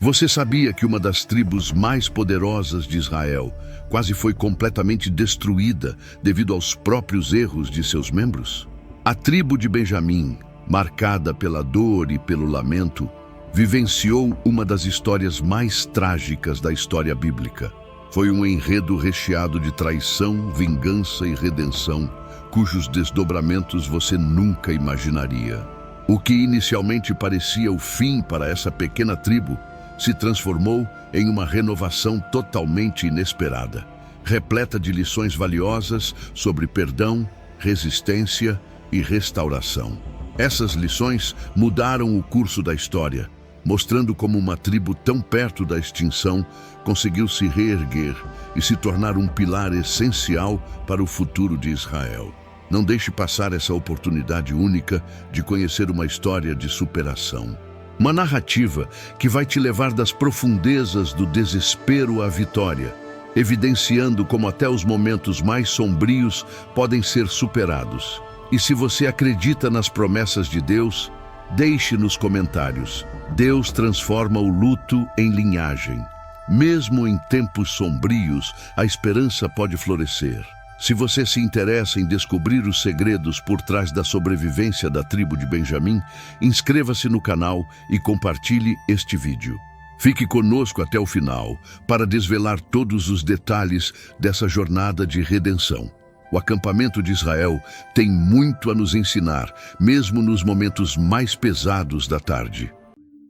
Você sabia que uma das tribos mais poderosas de Israel quase foi completamente destruída devido aos próprios erros de seus membros? A tribo de Benjamim, marcada pela dor e pelo lamento, vivenciou uma das histórias mais trágicas da história bíblica. Foi um enredo recheado de traição, vingança e redenção, cujos desdobramentos você nunca imaginaria. O que inicialmente parecia o fim para essa pequena tribo se transformou em uma renovação totalmente inesperada, repleta de lições valiosas sobre perdão, resistência e restauração. Essas lições mudaram o curso da história, mostrando como uma tribo tão perto da extinção conseguiu se reerguer e se tornar um pilar essencial para o futuro de Israel. Não deixe passar essa oportunidade única de conhecer uma história de superação. Uma narrativa que vai te levar das profundezas do desespero à vitória, evidenciando como até os momentos mais sombrios podem ser superados. E se você acredita nas promessas de Deus, deixe nos comentários. Deus transforma o luto em linhagem. Mesmo em tempos sombrios, a esperança pode florescer. Se você se interessa em descobrir os segredos por trás da sobrevivência da tribo de Benjamim, inscreva-se no canal e compartilhe este vídeo. Fique conosco até o final para desvelar todos os detalhes dessa jornada de redenção. O acampamento de Israel tem muito a nos ensinar, mesmo nos momentos mais pesados da tarde.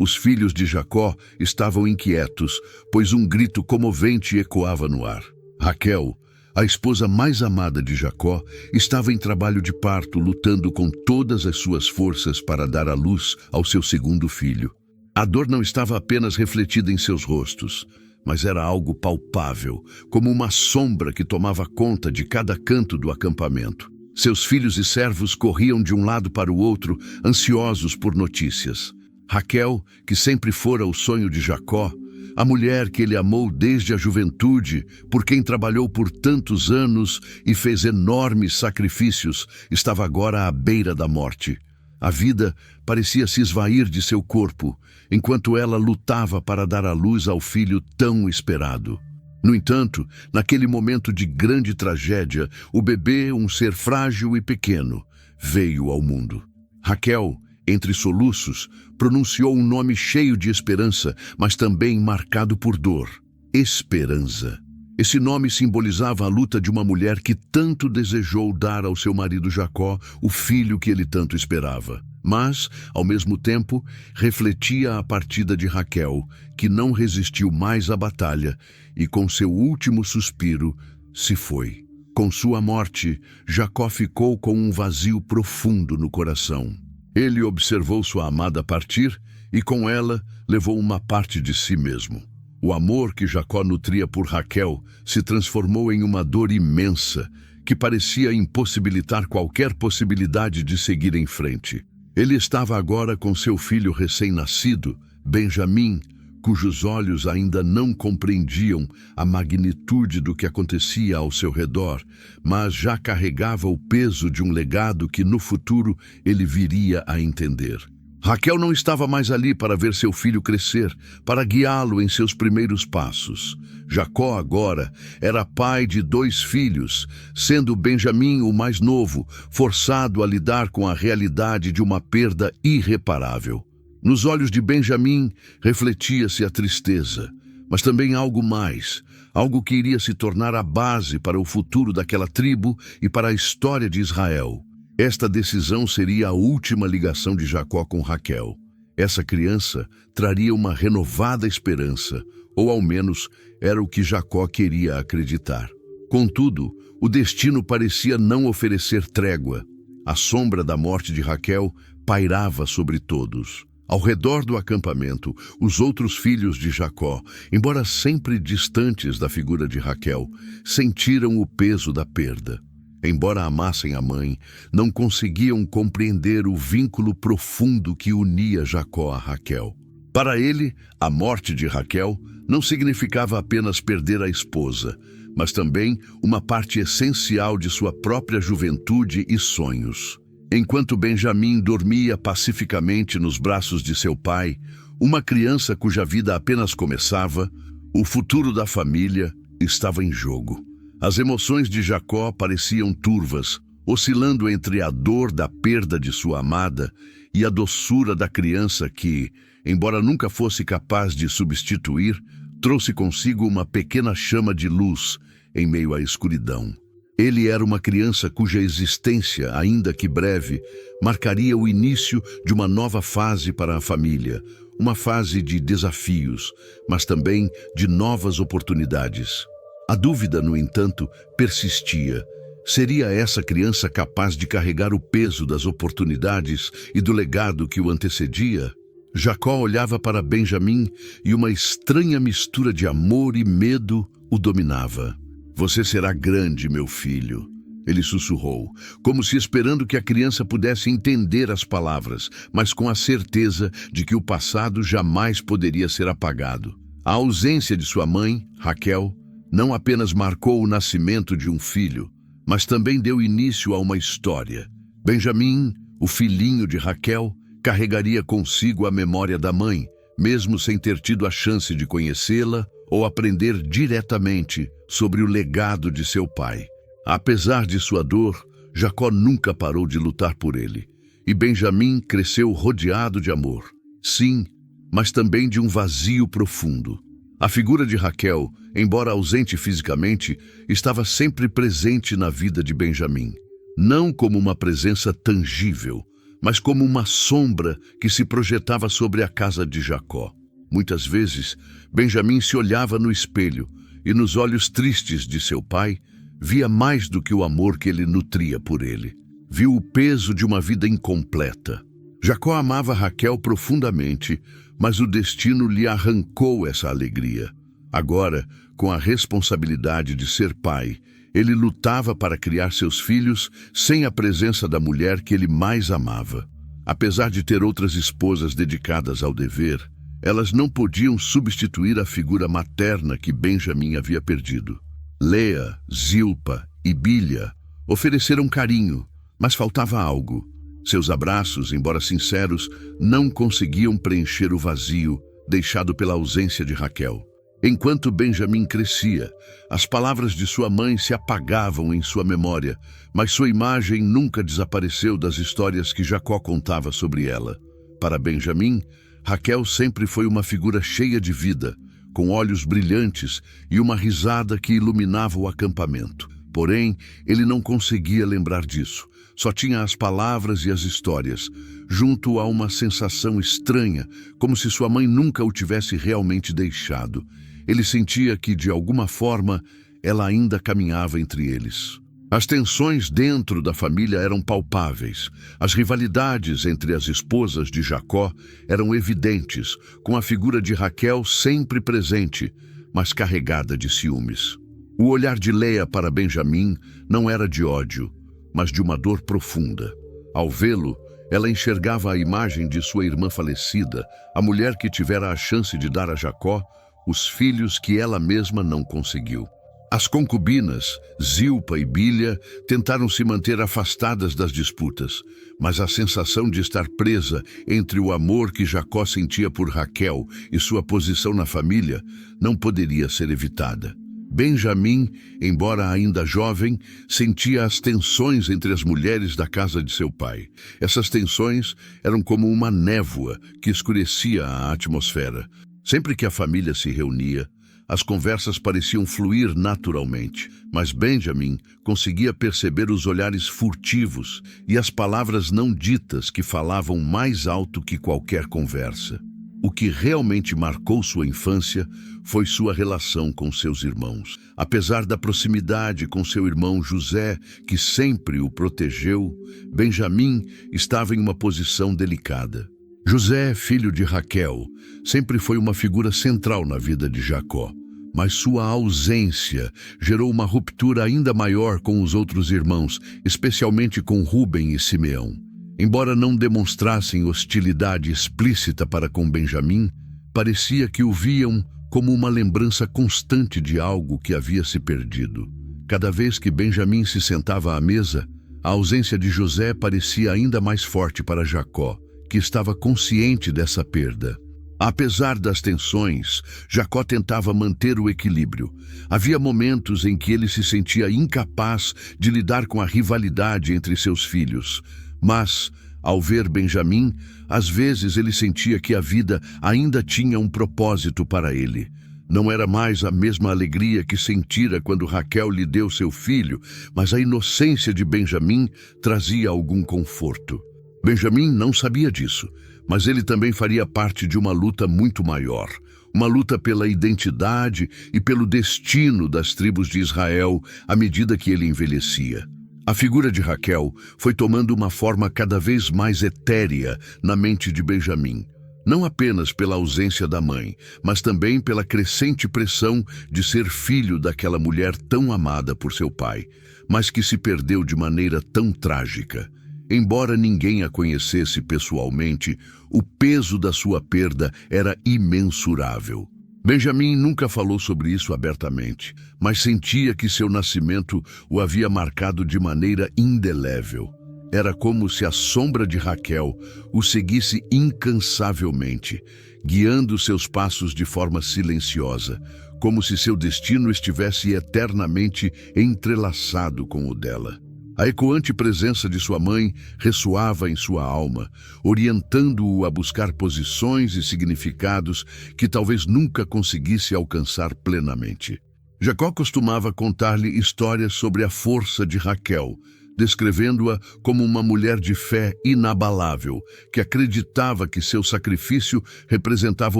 Os filhos de Jacó estavam inquietos, pois um grito comovente ecoava no ar. Raquel, a esposa mais amada de Jacó, estava em trabalho de parto, lutando com todas as suas forças para dar à luz ao seu segundo filho. A dor não estava apenas refletida em seus rostos, mas era algo palpável, como uma sombra que tomava conta de cada canto do acampamento. Seus filhos e servos corriam de um lado para o outro, ansiosos por notícias. Raquel, que sempre fora o sonho de Jacó, a mulher que ele amou desde a juventude, por quem trabalhou por tantos anos e fez enormes sacrifícios, estava agora à beira da morte. A vida parecia se esvair de seu corpo, enquanto ela lutava para dar à luz ao filho tão esperado. No entanto, naquele momento de grande tragédia, o bebê, um ser frágil e pequeno, veio ao mundo. Raquel, entre soluços, pronunciou um nome cheio de esperança, mas também marcado por dor: Esperança. Esse nome simbolizava a luta de uma mulher que tanto desejou dar ao seu marido Jacó o filho que ele tanto esperava. Mas, ao mesmo tempo, refletia a partida de Raquel, que não resistiu mais à batalha e, com seu último suspiro, se foi. Com sua morte, Jacó ficou com um vazio profundo no coração. Ele observou sua amada partir e, com ela, levou uma parte de si mesmo. O amor que Jacó nutria por Raquel se transformou em uma dor imensa que parecia impossibilitar qualquer possibilidade de seguir em frente. Ele estava agora com seu filho recém-nascido, Benjamim, cujos olhos ainda não compreendiam a magnitude do que acontecia ao seu redor, mas já carregava o peso de um legado que no futuro ele viria a entender. Raquel não estava mais ali para ver seu filho crescer, para guiá-lo em seus primeiros passos. Jacó agora era pai de 2 filhos, sendo Benjamim o mais novo, forçado a lidar com a realidade de uma perda irreparável. Nos olhos de Benjamim refletia-se a tristeza, mas também algo mais, algo que iria se tornar a base para o futuro daquela tribo e para a história de Israel. Esta decisão seria a última ligação de Jacó com Raquel. Essa criança traria uma renovada esperança, ou ao menos era o que Jacó queria acreditar. Contudo, o destino parecia não oferecer trégua. A sombra da morte de Raquel pairava sobre todos. Ao redor do acampamento, os outros filhos de Jacó, embora sempre distantes da figura de Raquel, sentiram o peso da perda. Embora amassem a mãe, não conseguiam compreender o vínculo profundo que unia Jacó a Raquel. Para ele, a morte de Raquel não significava apenas perder a esposa, mas também uma parte essencial de sua própria juventude e sonhos. Enquanto Benjamim dormia pacificamente nos braços de seu pai, Uma criança cuja vida apenas começava, o futuro da família estava em jogo. As emoções de Jacó pareciam turvas, oscilando entre a dor da perda de sua amada e a doçura da criança que, embora nunca fosse capaz de substituir, trouxe consigo uma pequena chama de luz em meio à escuridão. Ele era uma criança cuja existência, ainda que breve, marcaria o início de uma nova fase para a família, uma fase de desafios, mas também de novas oportunidades. A dúvida, no entanto, persistia. Seria essa criança capaz de carregar o peso das oportunidades e do legado que o antecedia? Jacó olhava para Benjamim e uma estranha mistura de amor e medo o dominava. "Você será grande, meu filho", ele sussurrou, como se esperando que a criança pudesse entender as palavras, mas com a certeza de que o passado jamais poderia ser apagado. A ausência de sua mãe, Raquel, não apenas marcou o nascimento de um filho, mas também deu início a uma história. Benjamim, o filhinho de Raquel, carregaria consigo a memória da mãe, mesmo sem ter tido a chance de conhecê-la ou aprender diretamente sobre o legado de seu pai. Apesar de sua dor, Jacó nunca parou de lutar por ele, e Benjamim cresceu rodeado de amor. Sim, mas também de um vazio profundo. A figura de Raquel, embora ausente fisicamente, estava sempre presente na vida de Benjamim, não como uma presença tangível, mas como uma sombra que se projetava sobre a casa de Jacó. Muitas vezes, Benjamim se olhava no espelho e nos olhos tristes de seu pai, via mais do que o amor que ele nutria por ele. Viu o peso de uma vida incompleta. Jacó amava Raquel profundamente, mas o destino lhe arrancou essa alegria. Agora, com a responsabilidade de ser pai, ele lutava para criar seus filhos sem a presença da mulher que ele mais amava. Apesar de ter outras esposas dedicadas ao dever, elas não podiam substituir a figura materna que Benjamim havia perdido. Leia, Zilpa e Bilha ofereceram carinho, mas faltava algo. Seus abraços, embora sinceros, não conseguiam preencher o vazio deixado pela ausência de Raquel. Enquanto Benjamim crescia, as palavras de sua mãe se apagavam em sua memória, mas sua imagem nunca desapareceu das histórias que Jacó contava sobre ela. Para Benjamim, Raquel sempre foi uma figura cheia de vida, com olhos brilhantes e uma risada que iluminava o acampamento. Porém, ele não conseguia lembrar disso. Só tinha as palavras e as histórias, junto a uma sensação estranha, como se sua mãe nunca o tivesse realmente deixado. Ele sentia que, de alguma forma, ela ainda caminhava entre eles. As tensões dentro da família eram palpáveis. As rivalidades entre as esposas de Jacó eram evidentes, com a figura de Raquel sempre presente, mas carregada de ciúmes. O olhar de Leia para Benjamim não era de ódio, mas de uma dor profunda. Ao vê-lo, ela enxergava a imagem de sua irmã falecida, a mulher que tivera a chance de dar a Jacó os filhos que ela mesma não conseguiu. As concubinas, Zilpa e Bilha, tentaram se manter afastadas das disputas, mas a sensação de estar presa entre o amor que Jacó sentia por Raquel e sua posição na família não poderia ser evitada. Benjamim, embora ainda jovem, sentia as tensões entre as mulheres da casa de seu pai. Essas tensões eram como uma névoa que escurecia a atmosfera. Sempre que a família se reunia, as conversas pareciam fluir naturalmente, mas Benjamim conseguia perceber os olhares furtivos e as palavras não ditas que falavam mais alto que qualquer conversa. O que realmente marcou sua infância foi sua relação com seus irmãos. Apesar da proximidade com seu irmão José, que sempre o protegeu, Benjamim estava em uma posição delicada. José, filho de Raquel, sempre foi uma figura central na vida de Jacó, mas sua ausência gerou uma ruptura ainda maior com os outros irmãos, especialmente com Rúben e Simeão. Embora não demonstrassem hostilidade explícita para com Benjamim, parecia que o viam como uma lembrança constante de algo que havia se perdido. Cada vez que Benjamim se sentava à mesa, a ausência de José parecia ainda mais forte para Jacó, que estava consciente dessa perda. Apesar das tensões, Jacó tentava manter o equilíbrio. Havia momentos em que ele se sentia incapaz de lidar com a rivalidade entre seus filhos. Mas, ao ver Benjamim, às vezes ele sentia que a vida ainda tinha um propósito para ele. Não era mais a mesma alegria que sentira quando Raquel lhe deu seu filho, mas a inocência de Benjamim trazia algum conforto. Benjamim não sabia disso, mas ele também faria parte de uma luta muito maior. Uma luta pela identidade e pelo destino das tribos de Israel à medida que ele envelhecia. A figura de Raquel foi tomando uma forma cada vez mais etérea na mente de Benjamim. Não apenas pela ausência da mãe, mas também pela crescente pressão de ser filho daquela mulher tão amada por seu pai, mas que se perdeu de maneira tão trágica. Embora ninguém a conhecesse pessoalmente, o peso da sua perda era imensurável. Benjamim nunca falou sobre isso abertamente, mas sentia que seu nascimento o havia marcado de maneira indelével. Era como se a sombra de Raquel o seguisse incansavelmente, guiando seus passos de forma silenciosa, como se seu destino estivesse eternamente entrelaçado com o dela. A ecoante presença de sua mãe ressoava em sua alma, orientando-o a buscar posições e significados que talvez nunca conseguisse alcançar plenamente. Jacó costumava contar-lhe histórias sobre a força de Raquel, descrevendo-a como uma mulher de fé inabalável, que acreditava que seu sacrifício representava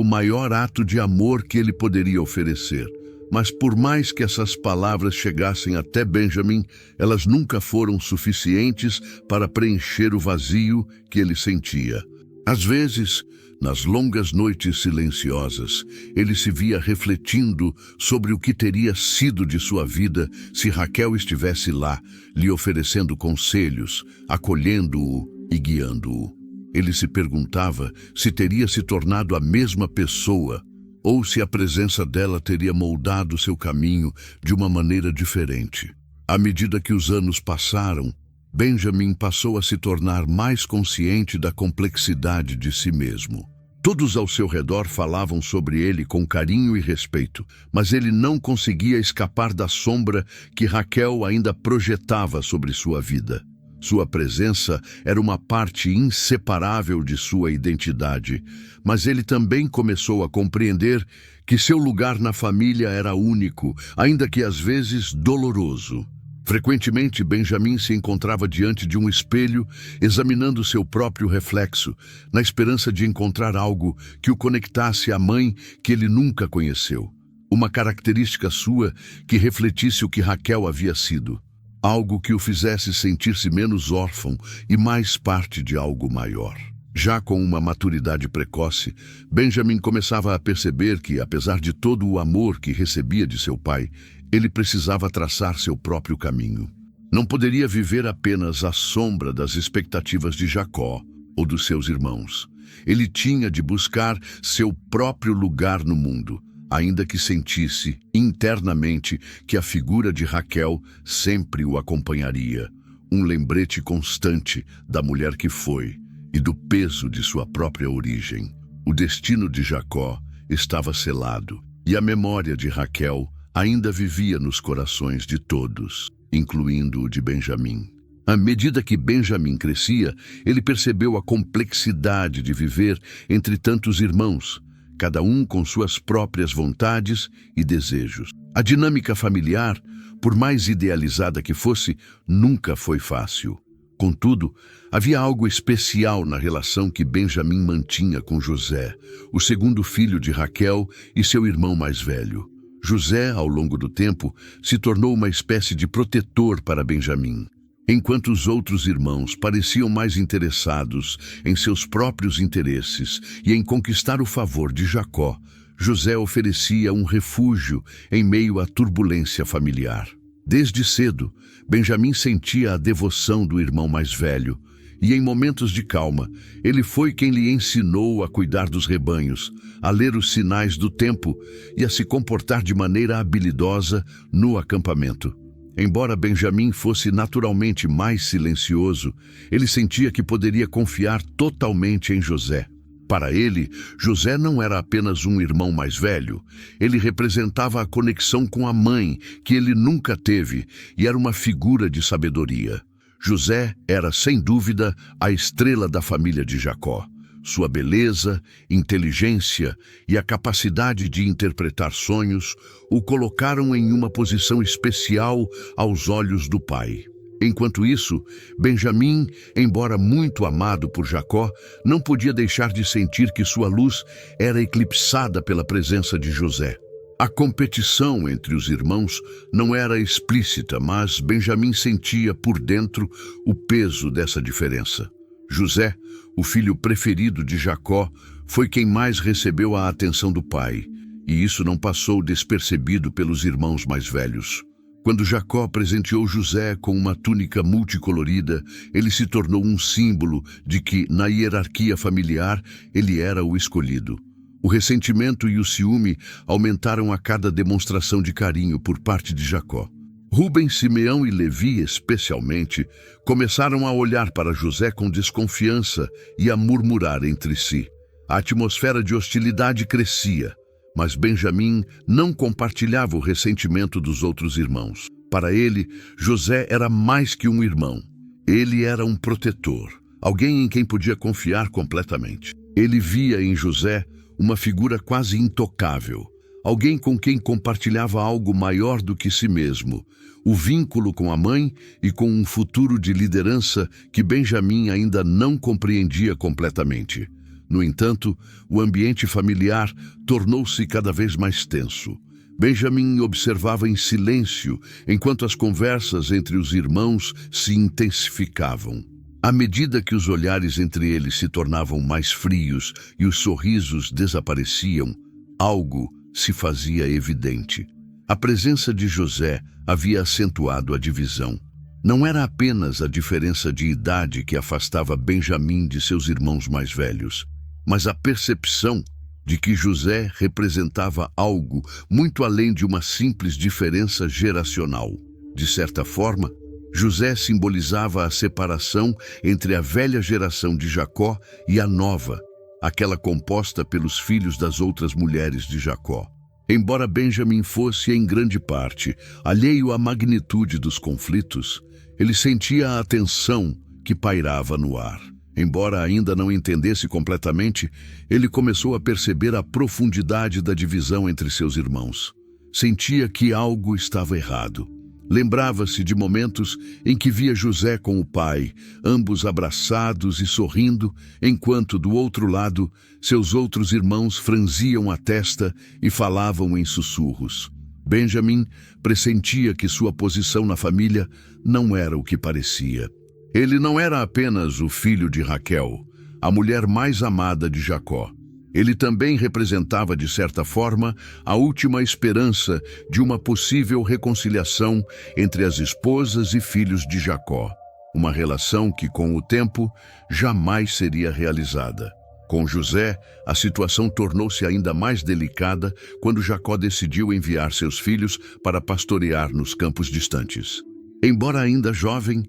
o maior ato de amor que ele poderia oferecer. Mas por mais que essas palavras chegassem até Benjamim, elas nunca foram suficientes para preencher o vazio que ele sentia. Às vezes, nas longas noites silenciosas, ele se via refletindo sobre o que teria sido de sua vida se Raquel estivesse lá, lhe oferecendo conselhos, acolhendo-o e guiando-o. Ele se perguntava se teria se tornado a mesma pessoa, ou se a presença dela teria moldado seu caminho de uma maneira diferente. À medida que os anos passaram, Benjamim passou a se tornar mais consciente da complexidade de si mesmo. Todos ao seu redor falavam sobre ele com carinho e respeito, mas ele não conseguia escapar da sombra que Raquel ainda projetava sobre sua vida. Sua presença era uma parte inseparável de sua identidade, mas ele também começou a compreender que seu lugar na família era único, ainda que às vezes doloroso. Frequentemente, Benjamim se encontrava diante de um espelho, examinando seu próprio reflexo, na esperança de encontrar algo que o conectasse à mãe que ele nunca conheceu. Uma característica sua que refletisse o que Raquel havia sido. Algo que o fizesse sentir-se menos órfão e mais parte de algo maior. Já com uma maturidade precoce, Benjamim começava a perceber que, apesar de todo o amor que recebia de seu pai, ele precisava traçar seu próprio caminho. Não poderia viver apenas à sombra das expectativas de Jacó ou dos seus irmãos. Ele tinha de buscar seu próprio lugar no mundo, ainda que sentisse internamente que a figura de Raquel sempre o acompanharia, um lembrete constante da mulher que foi e do peso de sua própria origem. O destino de Jacó estava selado, e a memória de Raquel ainda vivia nos corações de todos, incluindo o de Benjamim. À medida que Benjamim crescia, ele percebeu a complexidade de viver entre tantos irmãos, cada um com suas próprias vontades e desejos. A dinâmica familiar, por mais idealizada que fosse, nunca foi fácil. Contudo, havia algo especial na relação que Benjamim mantinha com José, o segundo filho de Raquel e seu irmão mais velho. José, ao longo do tempo, se tornou uma espécie de protetor para Benjamim. Enquanto os outros irmãos pareciam mais interessados em seus próprios interesses e em conquistar o favor de Jacó, José oferecia um refúgio em meio à turbulência familiar. Desde cedo, Benjamim sentia a devoção do irmão mais velho, e em momentos de calma, ele foi quem lhe ensinou a cuidar dos rebanhos, a ler os sinais do tempo e a se comportar de maneira habilidosa no acampamento. Embora Benjamim fosse naturalmente mais silencioso, ele sentia que poderia confiar totalmente em José. Para ele, José não era apenas um irmão mais velho. Ele representava a conexão com a mãe, que ele nunca teve, e era uma figura de sabedoria. José era, sem dúvida, a estrela da família de Jacó. Sua beleza, inteligência e a capacidade de interpretar sonhos o colocaram em uma posição especial aos olhos do pai. Enquanto isso, Benjamim, embora muito amado por Jacó, não podia deixar de sentir que sua luz era eclipsada pela presença de José. A competição entre os irmãos não era explícita, mas Benjamim sentia por dentro o peso dessa diferença. José, o filho preferido de Jacó, foi quem mais recebeu a atenção do pai, e isso não passou despercebido pelos irmãos mais velhos. Quando Jacó presenteou José com uma túnica multicolorida, ele se tornou um símbolo de que, na hierarquia familiar, ele era o escolhido. O ressentimento e o ciúme aumentaram a cada demonstração de carinho por parte de Jacó. Rúben, Simeão e Levi, especialmente, começaram a olhar para José com desconfiança e a murmurar entre si. A atmosfera de hostilidade crescia, mas Benjamim não compartilhava o ressentimento dos outros irmãos. Para ele, José era mais que um irmão. Ele era um protetor, alguém em quem podia confiar completamente. Ele via em José uma figura quase intocável, alguém com quem compartilhava algo maior do que si mesmo, o vínculo com a mãe e com um futuro de liderança que Benjamim ainda não compreendia completamente. No entanto, o ambiente familiar tornou-se cada vez mais tenso. Benjamim observava em silêncio enquanto as conversas entre os irmãos se intensificavam. À medida que os olhares entre eles se tornavam mais frios e os sorrisos desapareciam, algo se fazia evidente. A presença de José havia acentuado a divisão. Não era apenas a diferença de idade que afastava Benjamim de seus irmãos mais velhos, mas a percepção de que José representava algo muito além de uma simples diferença geracional. De certa forma, José simbolizava a separação entre a velha geração de Jacó e a nova, aquela composta pelos filhos das outras mulheres de Jacó. Embora Benjamim fosse, em grande parte, alheio à magnitude dos conflitos, ele sentia a tensão que pairava no ar. Embora ainda não entendesse completamente, ele começou a perceber a profundidade da divisão entre seus irmãos. Sentia que algo estava errado. Lembrava-se de momentos em que via José com o pai, ambos abraçados e sorrindo, enquanto, do outro lado, seus outros irmãos franziam a testa e falavam em sussurros. Benjamim pressentia que sua posição na família não era o que parecia. Ele não era apenas o filho de Raquel, a mulher mais amada de Jacó. Ele também representava, de certa forma, a última esperança de uma possível reconciliação entre as esposas e filhos de Jacó. Uma relação que, com o tempo, jamais seria realizada. Com José, a situação tornou-se ainda mais delicada quando Jacó decidiu enviar seus filhos para pastorear nos campos distantes. Embora ainda jovem,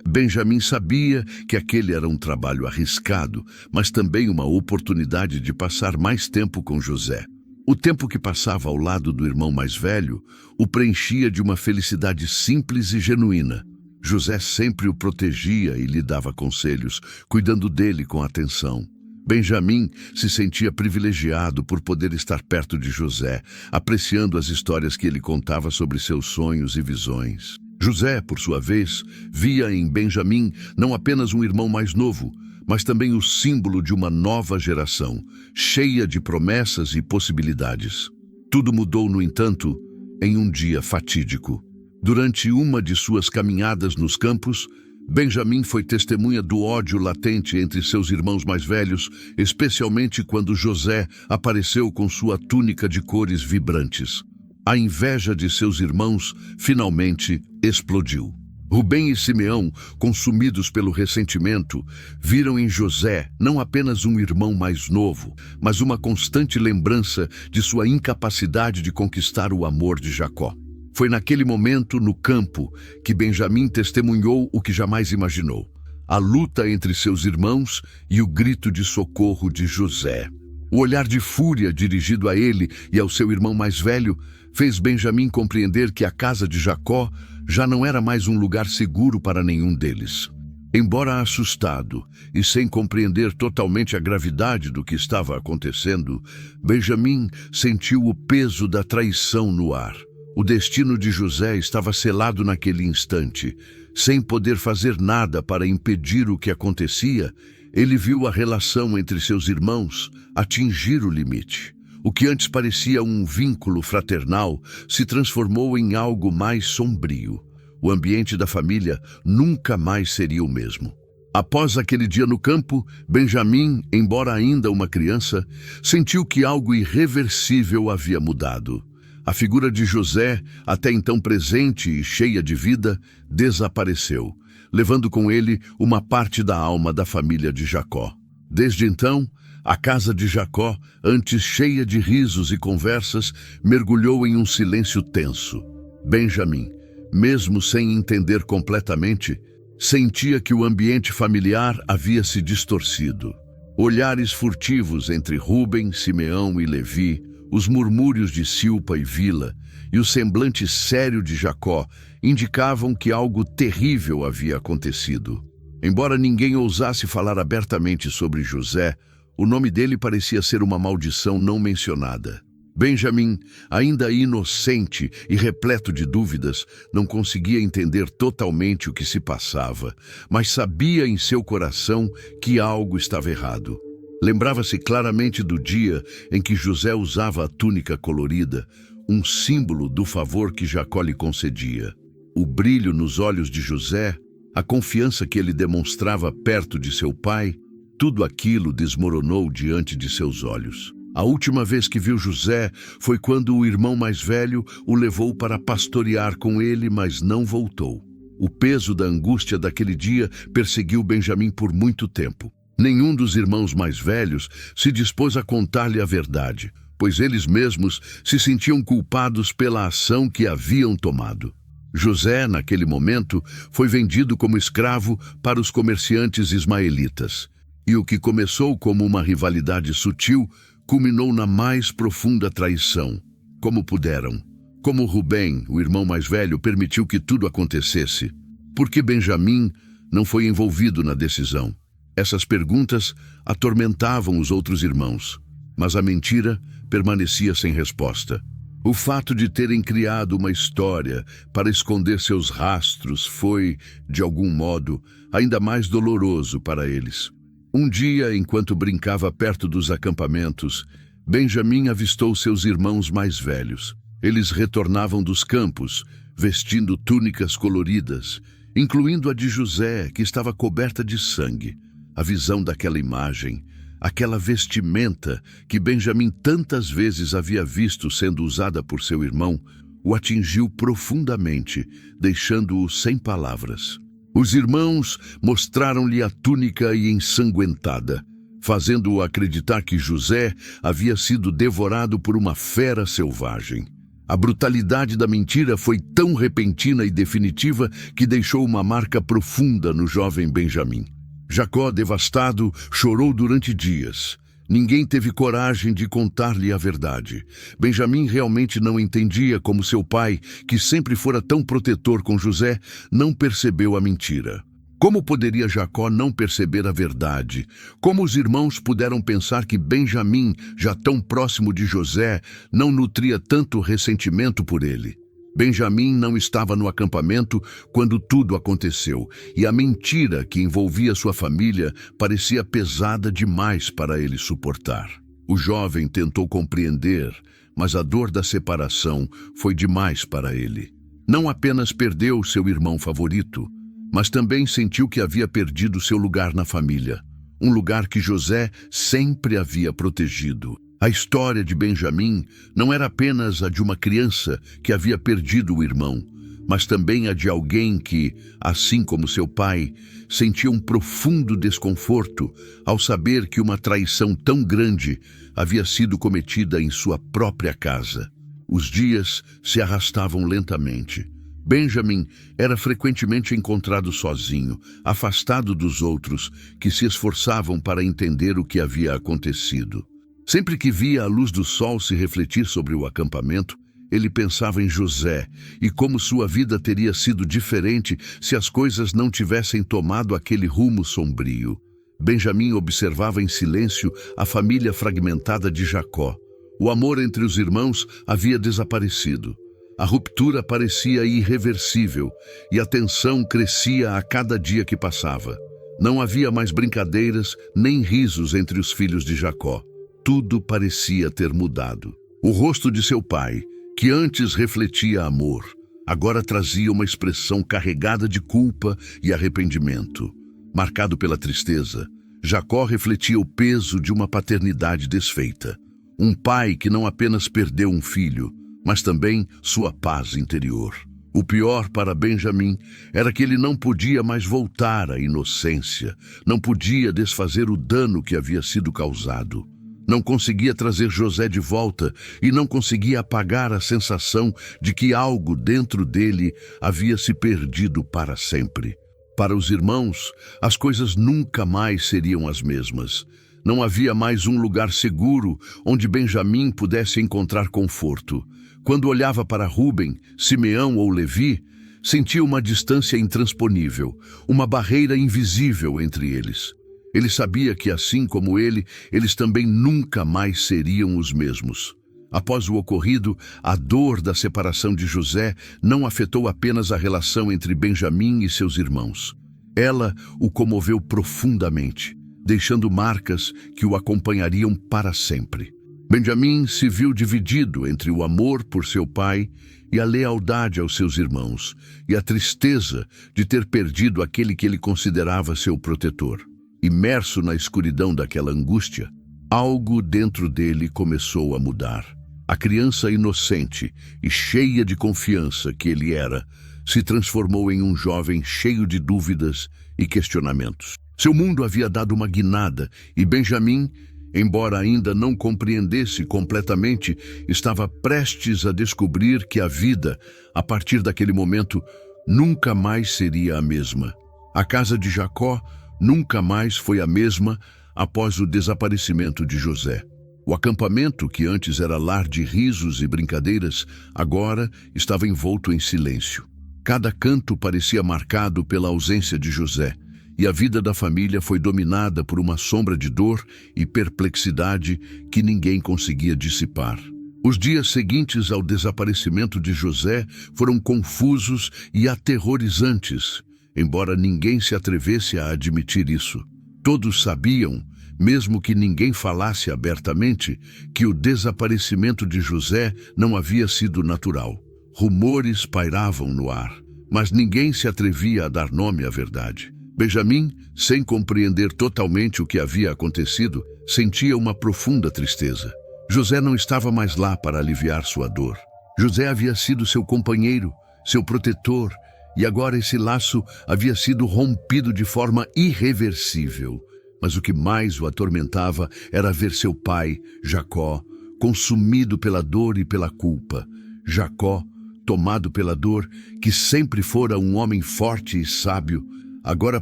Benjamim sabia que aquele era um trabalho arriscado, mas também uma oportunidade de passar mais tempo com José. O tempo que passava ao lado do irmão mais velho o preenchia de uma felicidade simples e genuína. José sempre o protegia e lhe dava conselhos, cuidando dele com atenção. Benjamim se sentia privilegiado por poder estar perto de José, apreciando as histórias que ele contava sobre seus sonhos e visões. José, por sua vez, via em Benjamim não apenas um irmão mais novo, mas também o símbolo de uma nova geração, cheia de promessas e possibilidades. Tudo mudou, no entanto, em um dia fatídico. Durante uma de suas caminhadas nos campos, Benjamim foi testemunha do ódio latente entre seus irmãos mais velhos, especialmente quando José apareceu com sua túnica de cores vibrantes. A inveja de seus irmãos finalmente explodiu. Rubem e Simeão, consumidos pelo ressentimento, viram em José não apenas um irmão mais novo, mas uma constante lembrança de sua incapacidade de conquistar o amor de Jacó. Foi naquele momento, no campo, que Benjamim testemunhou o que jamais imaginou: a luta entre seus irmãos e o grito de socorro de José. O olhar de fúria dirigido a ele e ao seu irmão mais velho fez Benjamim compreender que a casa de Jacó já não era mais um lugar seguro para nenhum deles. Embora assustado e sem compreender totalmente a gravidade do que estava acontecendo, Benjamim sentiu o peso da traição no ar. O destino de José estava selado naquele instante. Sem poder fazer nada para impedir o que acontecia, ele viu a relação entre seus irmãos atingir o limite. O que antes parecia um vínculo fraternal se transformou em algo mais sombrio. O ambiente da família nunca mais seria o mesmo. Após aquele dia no campo, Benjamim, embora ainda uma criança, sentiu que algo irreversível havia mudado. A figura de José, até então presente e cheia de vida, desapareceu, levando com ele uma parte da alma da família de Jacó. Desde então, a casa de Jacó, antes cheia de risos e conversas, mergulhou em um silêncio tenso. Benjamim, mesmo sem entender completamente, sentia que o ambiente familiar havia se distorcido. Olhares furtivos entre Rúben, Simeão e Levi, os murmúrios de Silpa e Vila e o semblante sério de Jacó indicavam que algo terrível havia acontecido. Embora ninguém ousasse falar abertamente sobre José, o nome dele parecia ser uma maldição não mencionada. Benjamim, ainda inocente e repleto de dúvidas, não conseguia entender totalmente o que se passava, mas sabia em seu coração que algo estava errado. Lembrava-se claramente do dia em que José usava a túnica colorida, um símbolo do favor que Jacó lhe concedia. O brilho nos olhos de José, a confiança que ele demonstrava perto de seu pai, tudo aquilo desmoronou diante de seus olhos. A última vez que viu José foi quando o irmão mais velho o levou para pastorear com ele, mas não voltou. O peso da angústia daquele dia perseguiu Benjamim por muito tempo. Nenhum dos irmãos mais velhos se dispôs a contar-lhe a verdade, pois eles mesmos se sentiam culpados pela ação que haviam tomado. José, naquele momento, foi vendido como escravo para os comerciantes ismaelitas. E o que começou como uma rivalidade sutil culminou na mais profunda traição. Como puderam? Como Rubem, o irmão mais velho, permitiu que tudo acontecesse? Por que Benjamim não foi envolvido na decisão? Essas perguntas atormentavam os outros irmãos, mas a mentira permanecia sem resposta. O fato de terem criado uma história para esconder seus rastros foi, de algum modo, ainda mais doloroso para eles. Um dia, enquanto brincava perto dos acampamentos, Benjamim avistou seus irmãos mais velhos. Eles retornavam dos campos, vestindo túnicas coloridas, incluindo a de José, que estava coberta de sangue. A visão daquela imagem, aquela vestimenta que Benjamim tantas vezes havia visto sendo usada por seu irmão, o atingiu profundamente, deixando-o sem palavras. Os irmãos mostraram-lhe a túnica ensanguentada, fazendo-o acreditar que José havia sido devorado por uma fera selvagem. A brutalidade da mentira foi tão repentina e definitiva que deixou uma marca profunda no jovem Benjamim. Jacó, devastado, chorou durante dias. Ninguém teve coragem de contar-lhe a verdade. Benjamim realmente não entendia como seu pai, que sempre fora tão protetor com José, não percebeu a mentira. Como poderia Jacó não perceber a verdade? Como os irmãos puderam pensar que Benjamim, já tão próximo de José, não nutria tanto ressentimento por ele? Benjamim não estava no acampamento quando tudo aconteceu, e a mentira que envolvia sua família parecia pesada demais para ele suportar. O jovem tentou compreender, mas a dor da separação foi demais para ele. Não apenas perdeu seu irmão favorito, mas também sentiu que havia perdido seu lugar na família, um lugar que José sempre havia protegido. A história de Benjamim não era apenas a de uma criança que havia perdido o irmão, mas também a de alguém que, assim como seu pai, sentia um profundo desconforto ao saber que uma traição tão grande havia sido cometida em sua própria casa. Os dias se arrastavam lentamente. Benjamim era frequentemente encontrado sozinho, afastado dos outros, que se esforçavam para entender o que havia acontecido. Sempre que via a luz do sol se refletir sobre o acampamento, ele pensava em José e como sua vida teria sido diferente se as coisas não tivessem tomado aquele rumo sombrio. Benjamim observava em silêncio a família fragmentada de Jacó. O amor entre os irmãos havia desaparecido. A ruptura parecia irreversível e a tensão crescia a cada dia que passava. Não havia mais brincadeiras nem risos entre os filhos de Jacó. Tudo parecia ter mudado. O rosto de seu pai, que antes refletia amor, agora trazia uma expressão carregada de culpa e arrependimento. Marcado pela tristeza, Jacó refletia o peso de uma paternidade desfeita. Um pai que não apenas perdeu um filho, mas também sua paz interior. O pior para Benjamim era que ele não podia mais voltar à inocência, não podia desfazer o dano que havia sido causado. Não conseguia trazer José de volta e não conseguia apagar a sensação de que algo dentro dele havia se perdido para sempre. Para os irmãos, as coisas nunca mais seriam as mesmas. Não havia mais um lugar seguro onde Benjamim pudesse encontrar conforto. Quando olhava para Rúben, Simeão ou Levi, sentia uma distância intransponível, uma barreira invisível entre eles. Ele sabia que, assim como ele, eles também nunca mais seriam os mesmos. Após o ocorrido, a dor da separação de José não afetou apenas a relação entre Benjamim e seus irmãos. Ela o comoveu profundamente, deixando marcas que o acompanhariam para sempre. Benjamim se viu dividido entre o amor por seu pai e a lealdade aos seus irmãos, e a tristeza de ter perdido aquele que ele considerava seu protetor. Imerso na escuridão daquela angústia, algo dentro dele começou a mudar. A criança inocente e cheia de confiança que ele era, se transformou em um jovem cheio de dúvidas e questionamentos. Seu mundo havia dado uma guinada e Benjamim, embora ainda não compreendesse completamente, estava prestes a descobrir que a vida, a partir daquele momento, nunca mais seria a mesma. A casa de Jacó nunca mais foi a mesma após o desaparecimento de José. O acampamento, que antes era lar de risos e brincadeiras, agora estava envolto em silêncio. Cada canto parecia marcado pela ausência de José, e a vida da família foi dominada por uma sombra de dor e perplexidade que ninguém conseguia dissipar. Os dias seguintes ao desaparecimento de José foram confusos e aterrorizantes, embora ninguém se atrevesse a admitir isso. Todos sabiam, mesmo que ninguém falasse abertamente, que o desaparecimento de José não havia sido natural. Rumores pairavam no ar, mas ninguém se atrevia a dar nome à verdade. Benjamim, sem compreender totalmente o que havia acontecido, sentia uma profunda tristeza. José não estava mais lá para aliviar sua dor. José havia sido seu companheiro, seu protetor, e agora esse laço havia sido rompido de forma irreversível. Mas o que mais o atormentava era ver seu pai, Jacó, consumido pela dor e pela culpa. Jacó, tomado pela dor, que sempre fora um homem forte e sábio, agora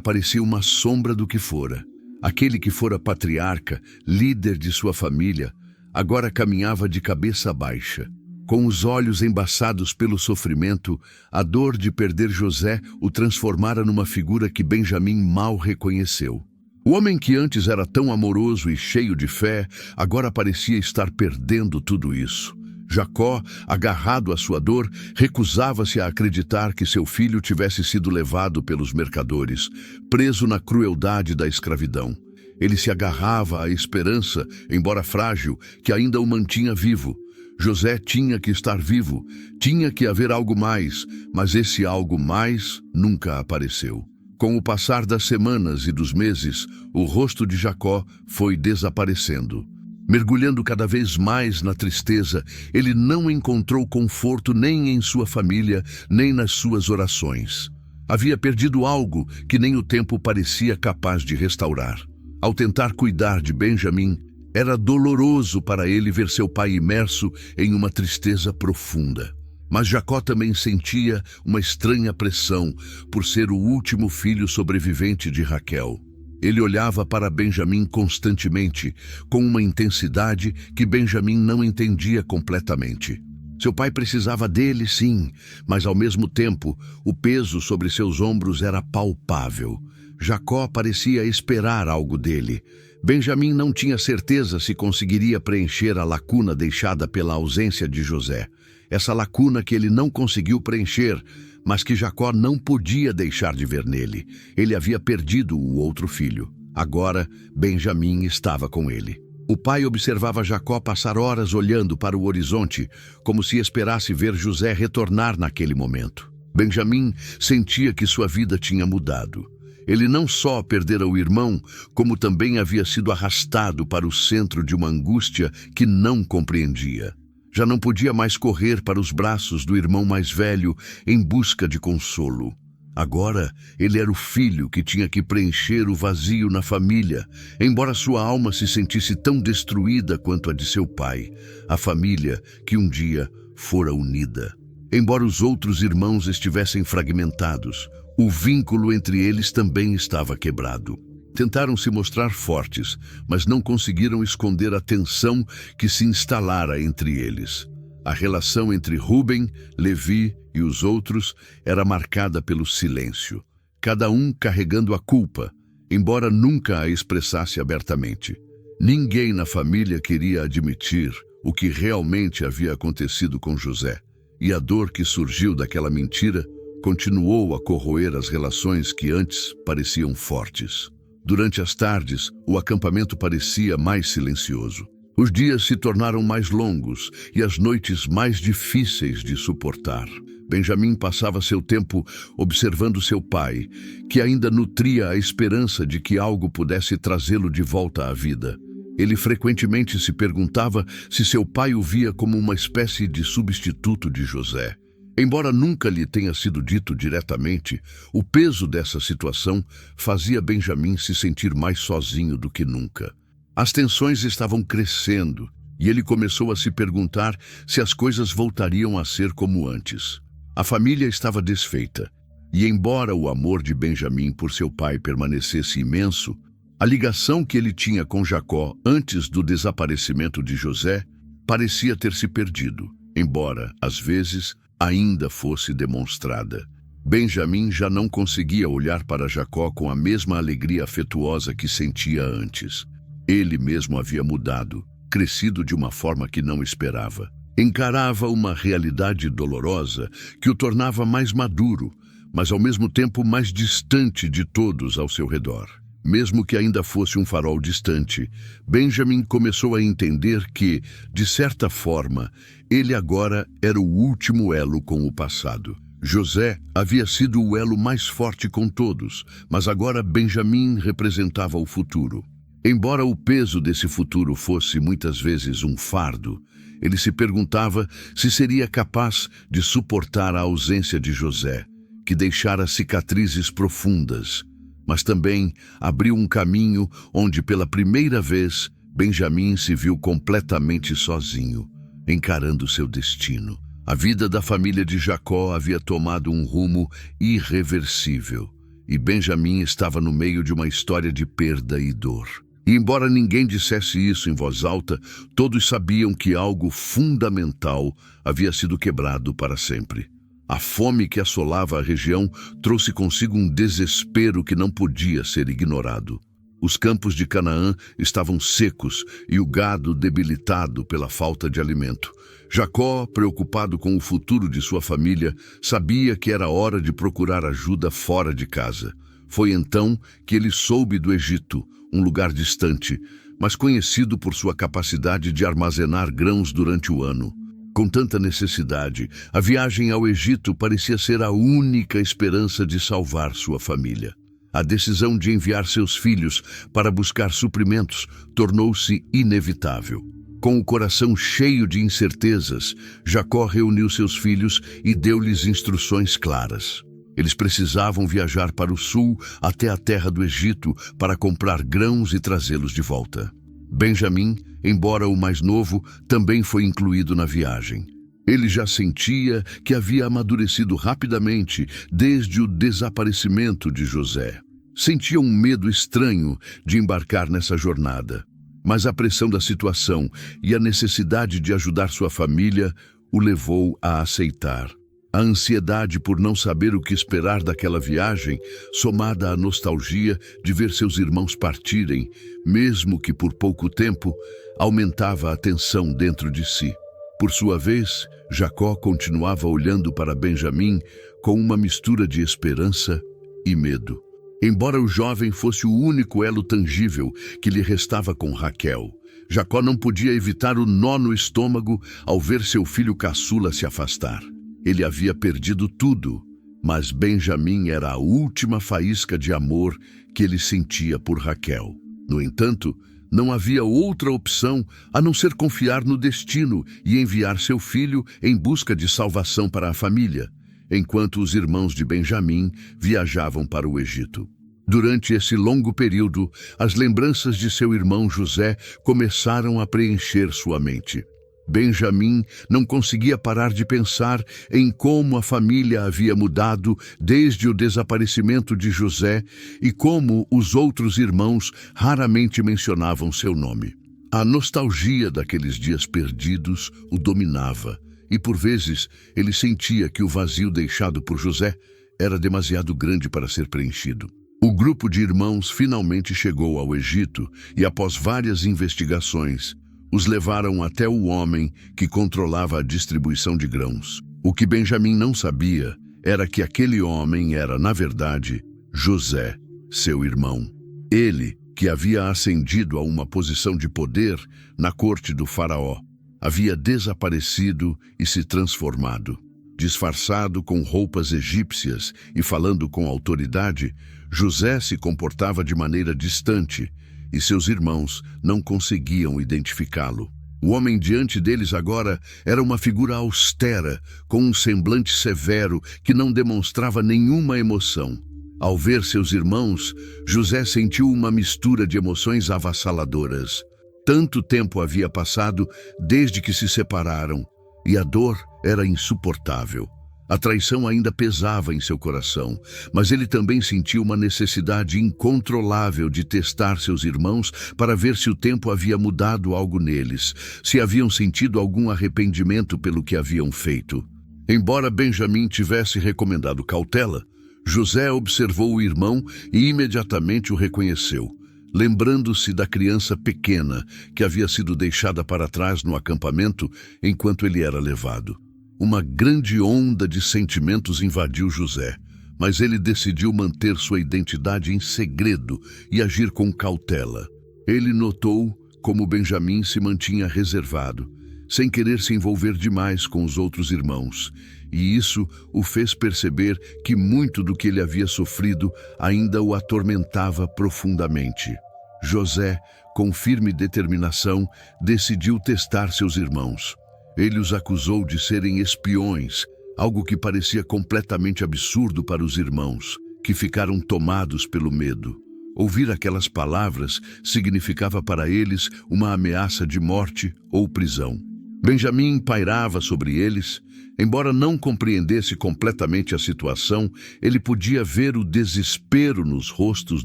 parecia uma sombra do que fora. Aquele que fora patriarca, líder de sua família, agora caminhava de cabeça baixa. Com os olhos embaçados pelo sofrimento, a dor de perder José o transformara numa figura que Benjamim mal reconheceu. O homem que antes era tão amoroso e cheio de fé, agora parecia estar perdendo tudo isso. Jacó, agarrado à sua dor, recusava-se a acreditar que seu filho tivesse sido levado pelos mercadores, preso na crueldade da escravidão. Ele se agarrava à esperança, embora frágil, que ainda o mantinha vivo. José tinha que estar vivo, tinha que haver algo mais, mas esse algo mais nunca apareceu. Com o passar das semanas e dos meses, o rosto de Jacó foi desaparecendo. Mergulhando cada vez mais na tristeza, ele não encontrou conforto nem em sua família, nem nas suas orações. Havia perdido algo que nem o tempo parecia capaz de restaurar. Ao tentar cuidar de Benjamim, era doloroso para ele ver seu pai imerso em uma tristeza profunda. Mas Jacó também sentia uma estranha pressão por ser o último filho sobrevivente de Raquel. Ele olhava para Benjamim constantemente, com uma intensidade que Benjamim não entendia completamente. Seu pai precisava dele, sim, mas ao mesmo tempo, o peso sobre seus ombros era palpável. Jacó parecia esperar algo dele. Benjamim não tinha certeza se conseguiria preencher a lacuna deixada pela ausência de José. Essa lacuna que ele não conseguiu preencher, mas que Jacó não podia deixar de ver nele. Ele havia perdido o outro filho. Agora, Benjamim estava com ele. O pai observava Jacó passar horas olhando para o horizonte, como se esperasse ver José retornar naquele momento. Benjamim sentia que sua vida tinha mudado. Ele não só perdera o irmão, como também havia sido arrastado para o centro de uma angústia que não compreendia. Já não podia mais correr para os braços do irmão mais velho em busca de consolo. Agora, ele era o filho que tinha que preencher o vazio na família, embora sua alma se sentisse tão destruída quanto a de seu pai, a família que um dia fora unida. Embora os outros irmãos estivessem fragmentados, o vínculo entre eles também estava quebrado. Tentaram se mostrar fortes, mas não conseguiram esconder a tensão que se instalara entre eles. A relação entre Rúben, Levi e os outros era marcada pelo silêncio, cada um carregando a culpa, embora nunca a expressasse abertamente. Ninguém na família queria admitir o que realmente havia acontecido com José, e a dor que surgiu daquela mentira continuou a corroer as relações que antes pareciam fortes. Durante as tardes, o acampamento parecia mais silencioso. Os dias se tornaram mais longos e as noites mais difíceis de suportar. Benjamim passava seu tempo observando seu pai, que ainda nutria a esperança de que algo pudesse trazê-lo de volta à vida. Ele frequentemente se perguntava se seu pai o via como uma espécie de substituto de José. Embora nunca lhe tenha sido dito diretamente, o peso dessa situação fazia Benjamim se sentir mais sozinho do que nunca. As tensões estavam crescendo e ele começou a se perguntar se as coisas voltariam a ser como antes. A família estava desfeita e, embora o amor de Benjamim por seu pai permanecesse imenso, a ligação que ele tinha com Jacó antes do desaparecimento de José parecia ter se perdido, embora, às vezes, ainda fosse demonstrada. Benjamim já não conseguia olhar para Jacó com a mesma alegria afetuosa que sentia antes. Ele mesmo havia mudado, crescido de uma forma que não esperava. Encarava uma realidade dolorosa que o tornava mais maduro, mas ao mesmo tempo mais distante de todos ao seu redor. Mesmo que ainda fosse um farol distante, Benjamim começou a entender que, de certa forma, ele agora era o último elo com o passado. José havia sido o elo mais forte com todos, mas agora Benjamim representava o futuro. Embora o peso desse futuro fosse muitas vezes um fardo, ele se perguntava se seria capaz de suportar a ausência de José, que deixara cicatrizes profundas, mas também abriu um caminho onde, pela primeira vez, Benjamim se viu completamente sozinho, encarando seu destino. A vida da família de Jacó havia tomado um rumo irreversível, e Benjamim estava no meio de uma história de perda e dor. E embora ninguém dissesse isso em voz alta, todos sabiam que algo fundamental havia sido quebrado para sempre. A fome que assolava a região trouxe consigo um desespero que não podia ser ignorado. Os campos de Canaã estavam secos e o gado debilitado pela falta de alimento. Jacó, preocupado com o futuro de sua família, sabia que era hora de procurar ajuda fora de casa. Foi então que ele soube do Egito, um lugar distante, mas conhecido por sua capacidade de armazenar grãos durante o ano. Com tanta necessidade, a viagem ao Egito parecia ser a única esperança de salvar sua família. A decisão de enviar seus filhos para buscar suprimentos tornou-se inevitável. Com o coração cheio de incertezas, Jacó reuniu seus filhos e deu-lhes instruções claras. Eles precisavam viajar para o sul até a terra do Egito para comprar grãos e trazê-los de volta. Benjamim, embora o mais novo, também foi incluído na viagem. Ele já sentia que havia amadurecido rapidamente desde o desaparecimento de José. Sentia um medo estranho de embarcar nessa jornada, mas a pressão da situação e a necessidade de ajudar sua família o levou a aceitar. A ansiedade por não saber o que esperar daquela viagem, somada à nostalgia de ver seus irmãos partirem, mesmo que por pouco tempo, aumentava a tensão dentro de si. Por sua vez, Jacó continuava olhando para Benjamim com uma mistura de esperança e medo. Embora o jovem fosse o único elo tangível que lhe restava com Raquel, Jacó não podia evitar o nó no estômago ao ver seu filho caçula se afastar. Ele havia perdido tudo, mas Benjamim era a última faísca de amor que ele sentia por Raquel. No entanto, não havia outra opção a não ser confiar no destino e enviar seu filho em busca de salvação para a família, enquanto os irmãos de Benjamim viajavam para o Egito. Durante esse longo período, as lembranças de seu irmão José começaram a preencher sua mente. Benjamim não conseguia parar de pensar em como a família havia mudado desde o desaparecimento de José e como os outros irmãos raramente mencionavam seu nome. A nostalgia daqueles dias perdidos o dominava e, por vezes, ele sentia que o vazio deixado por José era demasiado grande para ser preenchido. O grupo de irmãos finalmente chegou ao Egito e, após várias investigações, os levaram até o homem que controlava a distribuição de grãos. O que Benjamim não sabia era que aquele homem era, na verdade, José, seu irmão. Ele, que havia ascendido a uma posição de poder na corte do faraó, havia desaparecido e se transformado. Disfarçado com roupas egípcias e falando com autoridade, José se comportava de maneira distante, e seus irmãos não conseguiam identificá-lo. O homem diante deles agora era uma figura austera, com um semblante severo que não demonstrava nenhuma emoção. Ao ver seus irmãos, José sentiu uma mistura de emoções avassaladoras. Tanto tempo havia passado desde que se separaram, e a dor era insuportável. A traição ainda pesava em seu coração, mas ele também sentiu uma necessidade incontrolável de testar seus irmãos para ver se o tempo havia mudado algo neles, se haviam sentido algum arrependimento pelo que haviam feito. Embora Benjamim tivesse recomendado cautela, José observou o irmão e imediatamente o reconheceu, lembrando-se da criança pequena que havia sido deixada para trás no acampamento enquanto ele era levado. Uma grande onda de sentimentos invadiu José, mas ele decidiu manter sua identidade em segredo e agir com cautela. Ele notou como Benjamim se mantinha reservado, sem querer se envolver demais com os outros irmãos, e isso o fez perceber que muito do que ele havia sofrido ainda o atormentava profundamente. José, com firme determinação, decidiu testar seus irmãos. Ele os acusou de serem espiões, algo que parecia completamente absurdo para os irmãos, que ficaram tomados pelo medo. Ouvir aquelas palavras significava para eles uma ameaça de morte ou prisão. Benjamim pairava sobre eles. Embora não compreendesse completamente a situação, ele podia ver o desespero nos rostos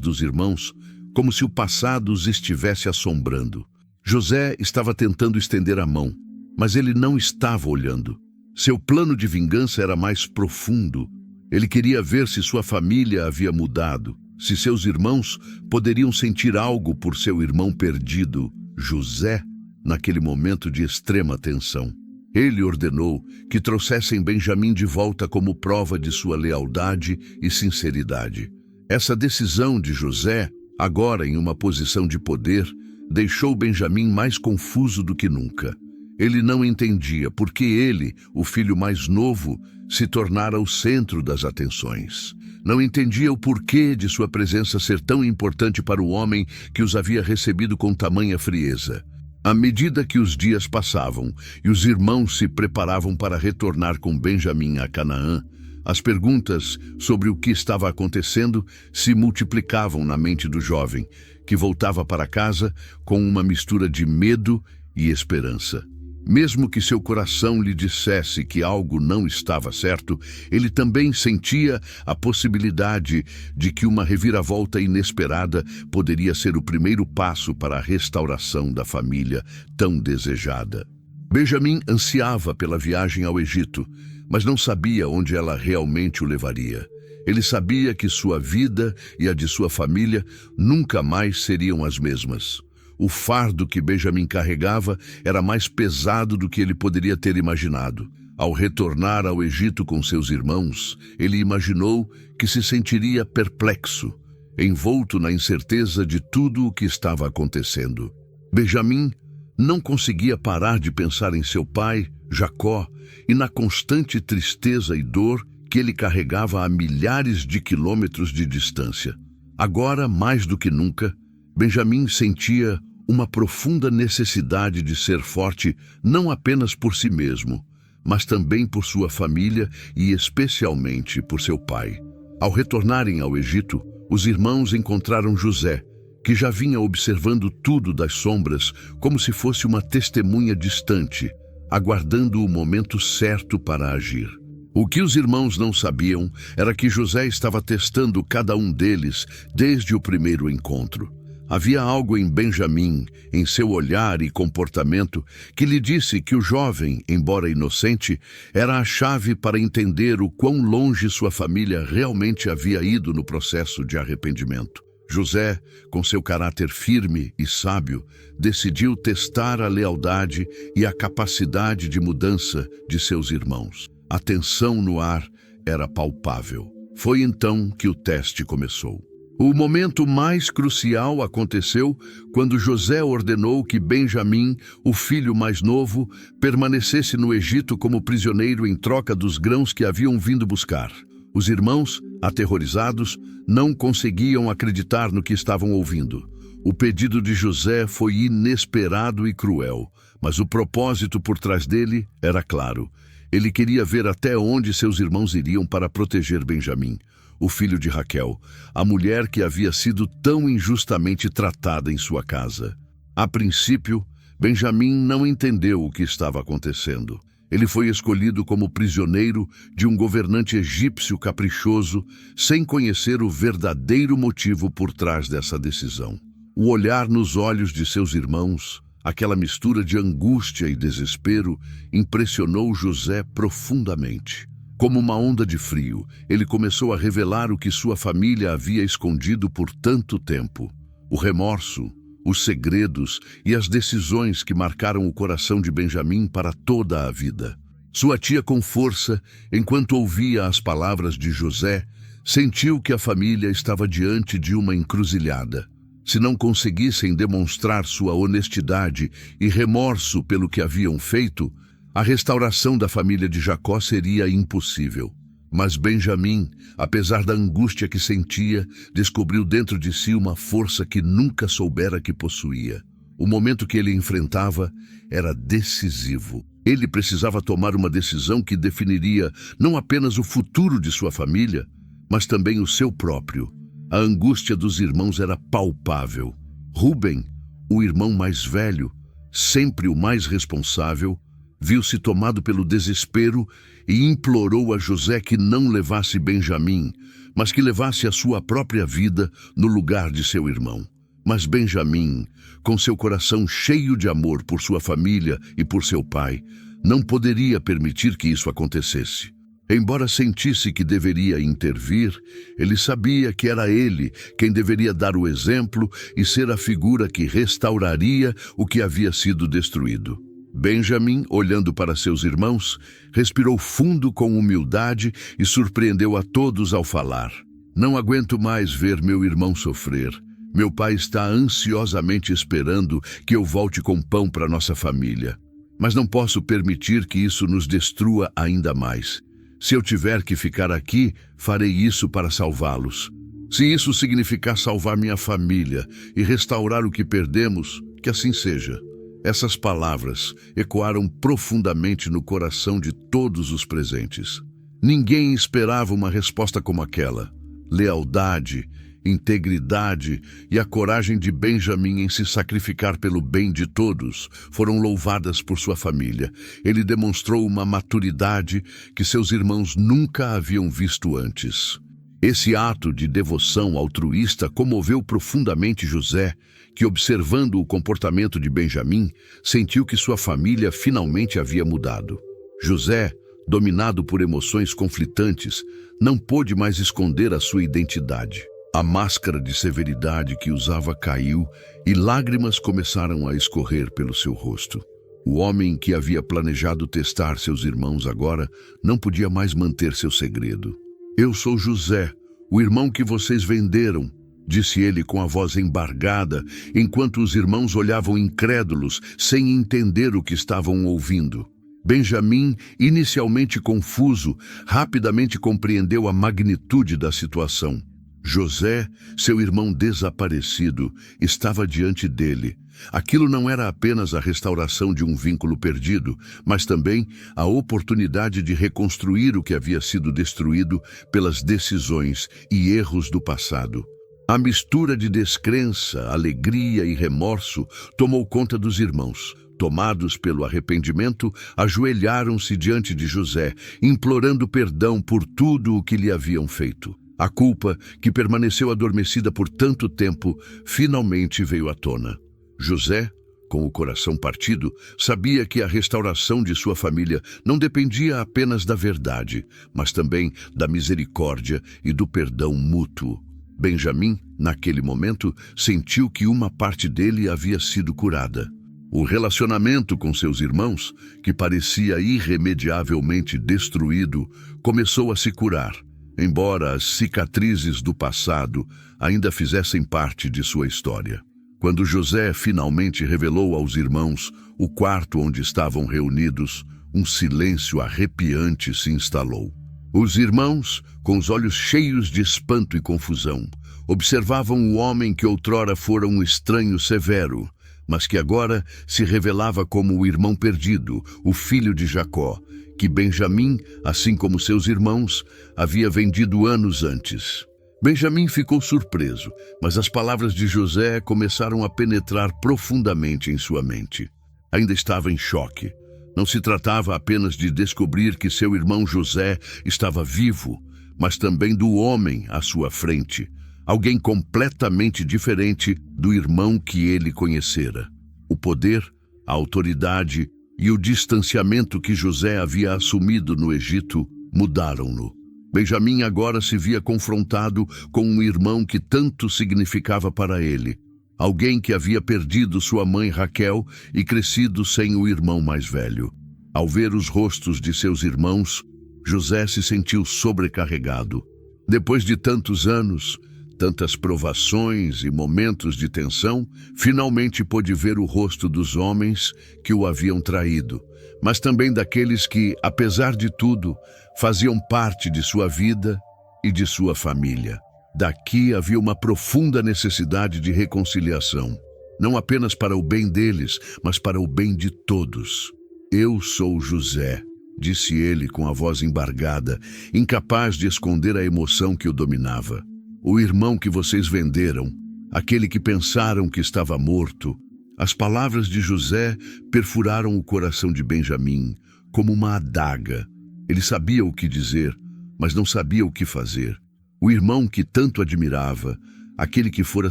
dos irmãos, como se o passado os estivesse assombrando. José estava tentando estender a mão, mas ele não estava olhando. Seu plano de vingança era mais profundo. Ele queria ver se sua família havia mudado, se seus irmãos poderiam sentir algo por seu irmão perdido, José, naquele momento de extrema tensão. Ele ordenou que trouxessem Benjamim de volta como prova de sua lealdade e sinceridade. Essa decisão de José, agora em uma posição de poder, deixou Benjamim mais confuso do que nunca. Ele não entendia por que ele, o filho mais novo, se tornara o centro das atenções. Não entendia o porquê de sua presença ser tão importante para o homem que os havia recebido com tamanha frieza. À medida que os dias passavam e os irmãos se preparavam para retornar com Benjamim a Canaã, as perguntas sobre o que estava acontecendo se multiplicavam na mente do jovem, que voltava para casa com uma mistura de medo e esperança. Mesmo que seu coração lhe dissesse que algo não estava certo, ele também sentia a possibilidade de que uma reviravolta inesperada poderia ser o primeiro passo para a restauração da família tão desejada. Benjamim ansiava pela viagem ao Egito, mas não sabia onde ela realmente o levaria. Ele sabia que sua vida e a de sua família nunca mais seriam as mesmas. O fardo que Benjamim carregava era mais pesado do que ele poderia ter imaginado. Ao retornar ao Egito com seus irmãos, ele imaginou que se sentiria perplexo, envolto na incerteza de tudo o que estava acontecendo. Benjamim não conseguia parar de pensar em seu pai, Jacó, e na constante tristeza e dor que ele carregava a milhares de quilômetros de distância. Agora, mais do que nunca, Benjamim sentia uma profunda necessidade de ser forte não apenas por si mesmo, mas também por sua família e especialmente por seu pai. Ao retornarem ao Egito, os irmãos encontraram José, que já vinha observando tudo das sombras como se fosse uma testemunha distante, aguardando o momento certo para agir. O que os irmãos não sabiam era que José estava testando cada um deles desde o primeiro encontro. Havia algo em Benjamim, em seu olhar e comportamento, que lhe disse que o jovem, embora inocente, era a chave para entender o quão longe sua família realmente havia ido no processo de arrependimento. José, com seu caráter firme e sábio, decidiu testar a lealdade e a capacidade de mudança de seus irmãos. A tensão no ar era palpável. Foi então que o teste começou. O momento mais crucial aconteceu quando José ordenou que Benjamim, o filho mais novo, permanecesse no Egito como prisioneiro em troca dos grãos que haviam vindo buscar. Os irmãos, aterrorizados, não conseguiam acreditar no que estavam ouvindo. O pedido de José foi inesperado e cruel, mas o propósito por trás dele era claro. Ele queria ver até onde seus irmãos iriam para proteger Benjamim, o filho de Raquel, a mulher que havia sido tão injustamente tratada em sua casa. A princípio, Benjamim não entendeu o que estava acontecendo. Ele foi escolhido como prisioneiro de um governante egípcio caprichoso, sem conhecer o verdadeiro motivo por trás dessa decisão. O olhar nos olhos de seus irmãos, aquela mistura de angústia e desespero, impressionou José profundamente. Como uma onda de frio, ele começou a revelar o que sua família havia escondido por tanto tempo. O remorso, os segredos e as decisões que marcaram o coração de Benjamim para toda a vida. Sua tia, com força, enquanto ouvia as palavras de José, sentiu que a família estava diante de uma encruzilhada. Se não conseguissem demonstrar sua honestidade e remorso pelo que haviam feito, a restauração da família de Jacó seria impossível. Mas Benjamim, apesar da angústia que sentia, descobriu dentro de si uma força que nunca soubera que possuía. O momento que ele enfrentava era decisivo. Ele precisava tomar uma decisão que definiria não apenas o futuro de sua família, mas também o seu próprio. A angústia dos irmãos era palpável. Rúben, o irmão mais velho, sempre o mais responsável, viu-se tomado pelo desespero e implorou a José que não levasse Benjamim, mas que levasse a sua própria vida no lugar de seu irmão. Mas Benjamim, com seu coração cheio de amor por sua família e por seu pai, não poderia permitir que isso acontecesse. Embora sentisse que deveria intervir, ele sabia que era ele quem deveria dar o exemplo e ser a figura que restauraria o que havia sido destruído. Benjamim, olhando para seus irmãos, respirou fundo com humildade e surpreendeu a todos ao falar. Não aguento mais ver meu irmão sofrer. Meu pai está ansiosamente esperando que eu volte com pão para nossa família. Mas não posso permitir que isso nos destrua ainda mais. Se eu tiver que ficar aqui, farei isso para salvá-los. Se isso significar salvar minha família e restaurar o que perdemos, que assim seja. Essas palavras ecoaram profundamente no coração de todos os presentes. Ninguém esperava uma resposta como aquela. Lealdade integridade e a coragem de Benjamim em se sacrificar pelo bem de todos foram louvadas por sua família. Ele demonstrou uma maturidade que seus irmãos nunca haviam visto antes. Esse ato de devoção altruísta comoveu profundamente José, que, observando o comportamento de Benjamim, sentiu que sua família finalmente havia mudado. José, dominado por emoções conflitantes, não pôde mais esconder a sua identidade. A máscara de severidade que usava caiu e lágrimas começaram a escorrer pelo seu rosto. O homem que havia planejado testar seus irmãos agora não podia mais manter seu segredo. "Eu sou José, o irmão que vocês venderam", disse ele com a voz embargada, enquanto os irmãos olhavam incrédulos, sem entender o que estavam ouvindo. Benjamim, inicialmente confuso, rapidamente compreendeu a magnitude da situação. José, seu irmão desaparecido, estava diante dele. Aquilo não era apenas a restauração de um vínculo perdido, mas também a oportunidade de reconstruir o que havia sido destruído pelas decisões e erros do passado. A mistura de descrença, alegria e remorso tomou conta dos irmãos. Tomados pelo arrependimento, ajoelharam-se diante de José, implorando perdão por tudo o que lhe haviam feito. A culpa, que permaneceu adormecida por tanto tempo, finalmente veio à tona. José, com o coração partido, sabia que a restauração de sua família não dependia apenas da verdade, mas também da misericórdia e do perdão mútuo. Benjamim, naquele momento, sentiu que uma parte dele havia sido curada. O relacionamento com seus irmãos, que parecia irremediavelmente destruído, começou a se curar, embora as cicatrizes do passado ainda fizessem parte de sua história. Quando José finalmente revelou aos irmãos o quarto onde estavam reunidos, um silêncio arrepiante se instalou. Os irmãos, com os olhos cheios de espanto e confusão, observavam o homem que outrora fora um estranho severo, mas que agora se revelava como o irmão perdido, o filho de Jacó, que Benjamim, assim como seus irmãos, havia vendido anos antes. Benjamim ficou surpreso, mas as palavras de José começaram a penetrar profundamente em sua mente. Ainda estava em choque. Não se tratava apenas de descobrir que seu irmão José estava vivo, mas também do homem à sua frente, alguém completamente diferente do irmão que ele conhecera. O poder, a autoridade e o distanciamento que José havia assumido no Egito mudaram-no. Benjamim agora se via confrontado com um irmão que tanto significava para ele, alguém que havia perdido sua mãe Raquel e crescido sem o irmão mais velho. Ao ver os rostos de seus irmãos, José se sentiu sobrecarregado. Depois de tantos anos, tantas provações e momentos de tensão, finalmente pôde ver o rosto dos homens que o haviam traído, mas também daqueles que, apesar de tudo, faziam parte de sua vida e de sua família. Daqui havia uma profunda necessidade de reconciliação, não apenas para o bem deles, mas para o bem de todos. "Eu sou José", disse ele com a voz embargada, incapaz de esconder a emoção que o dominava. "O irmão que vocês venderam, aquele que pensaram que estava morto." As palavras de José perfuraram o coração de Benjamim como uma adaga. Ele sabia o que dizer, mas não sabia o que fazer. O irmão que tanto admirava, aquele que fora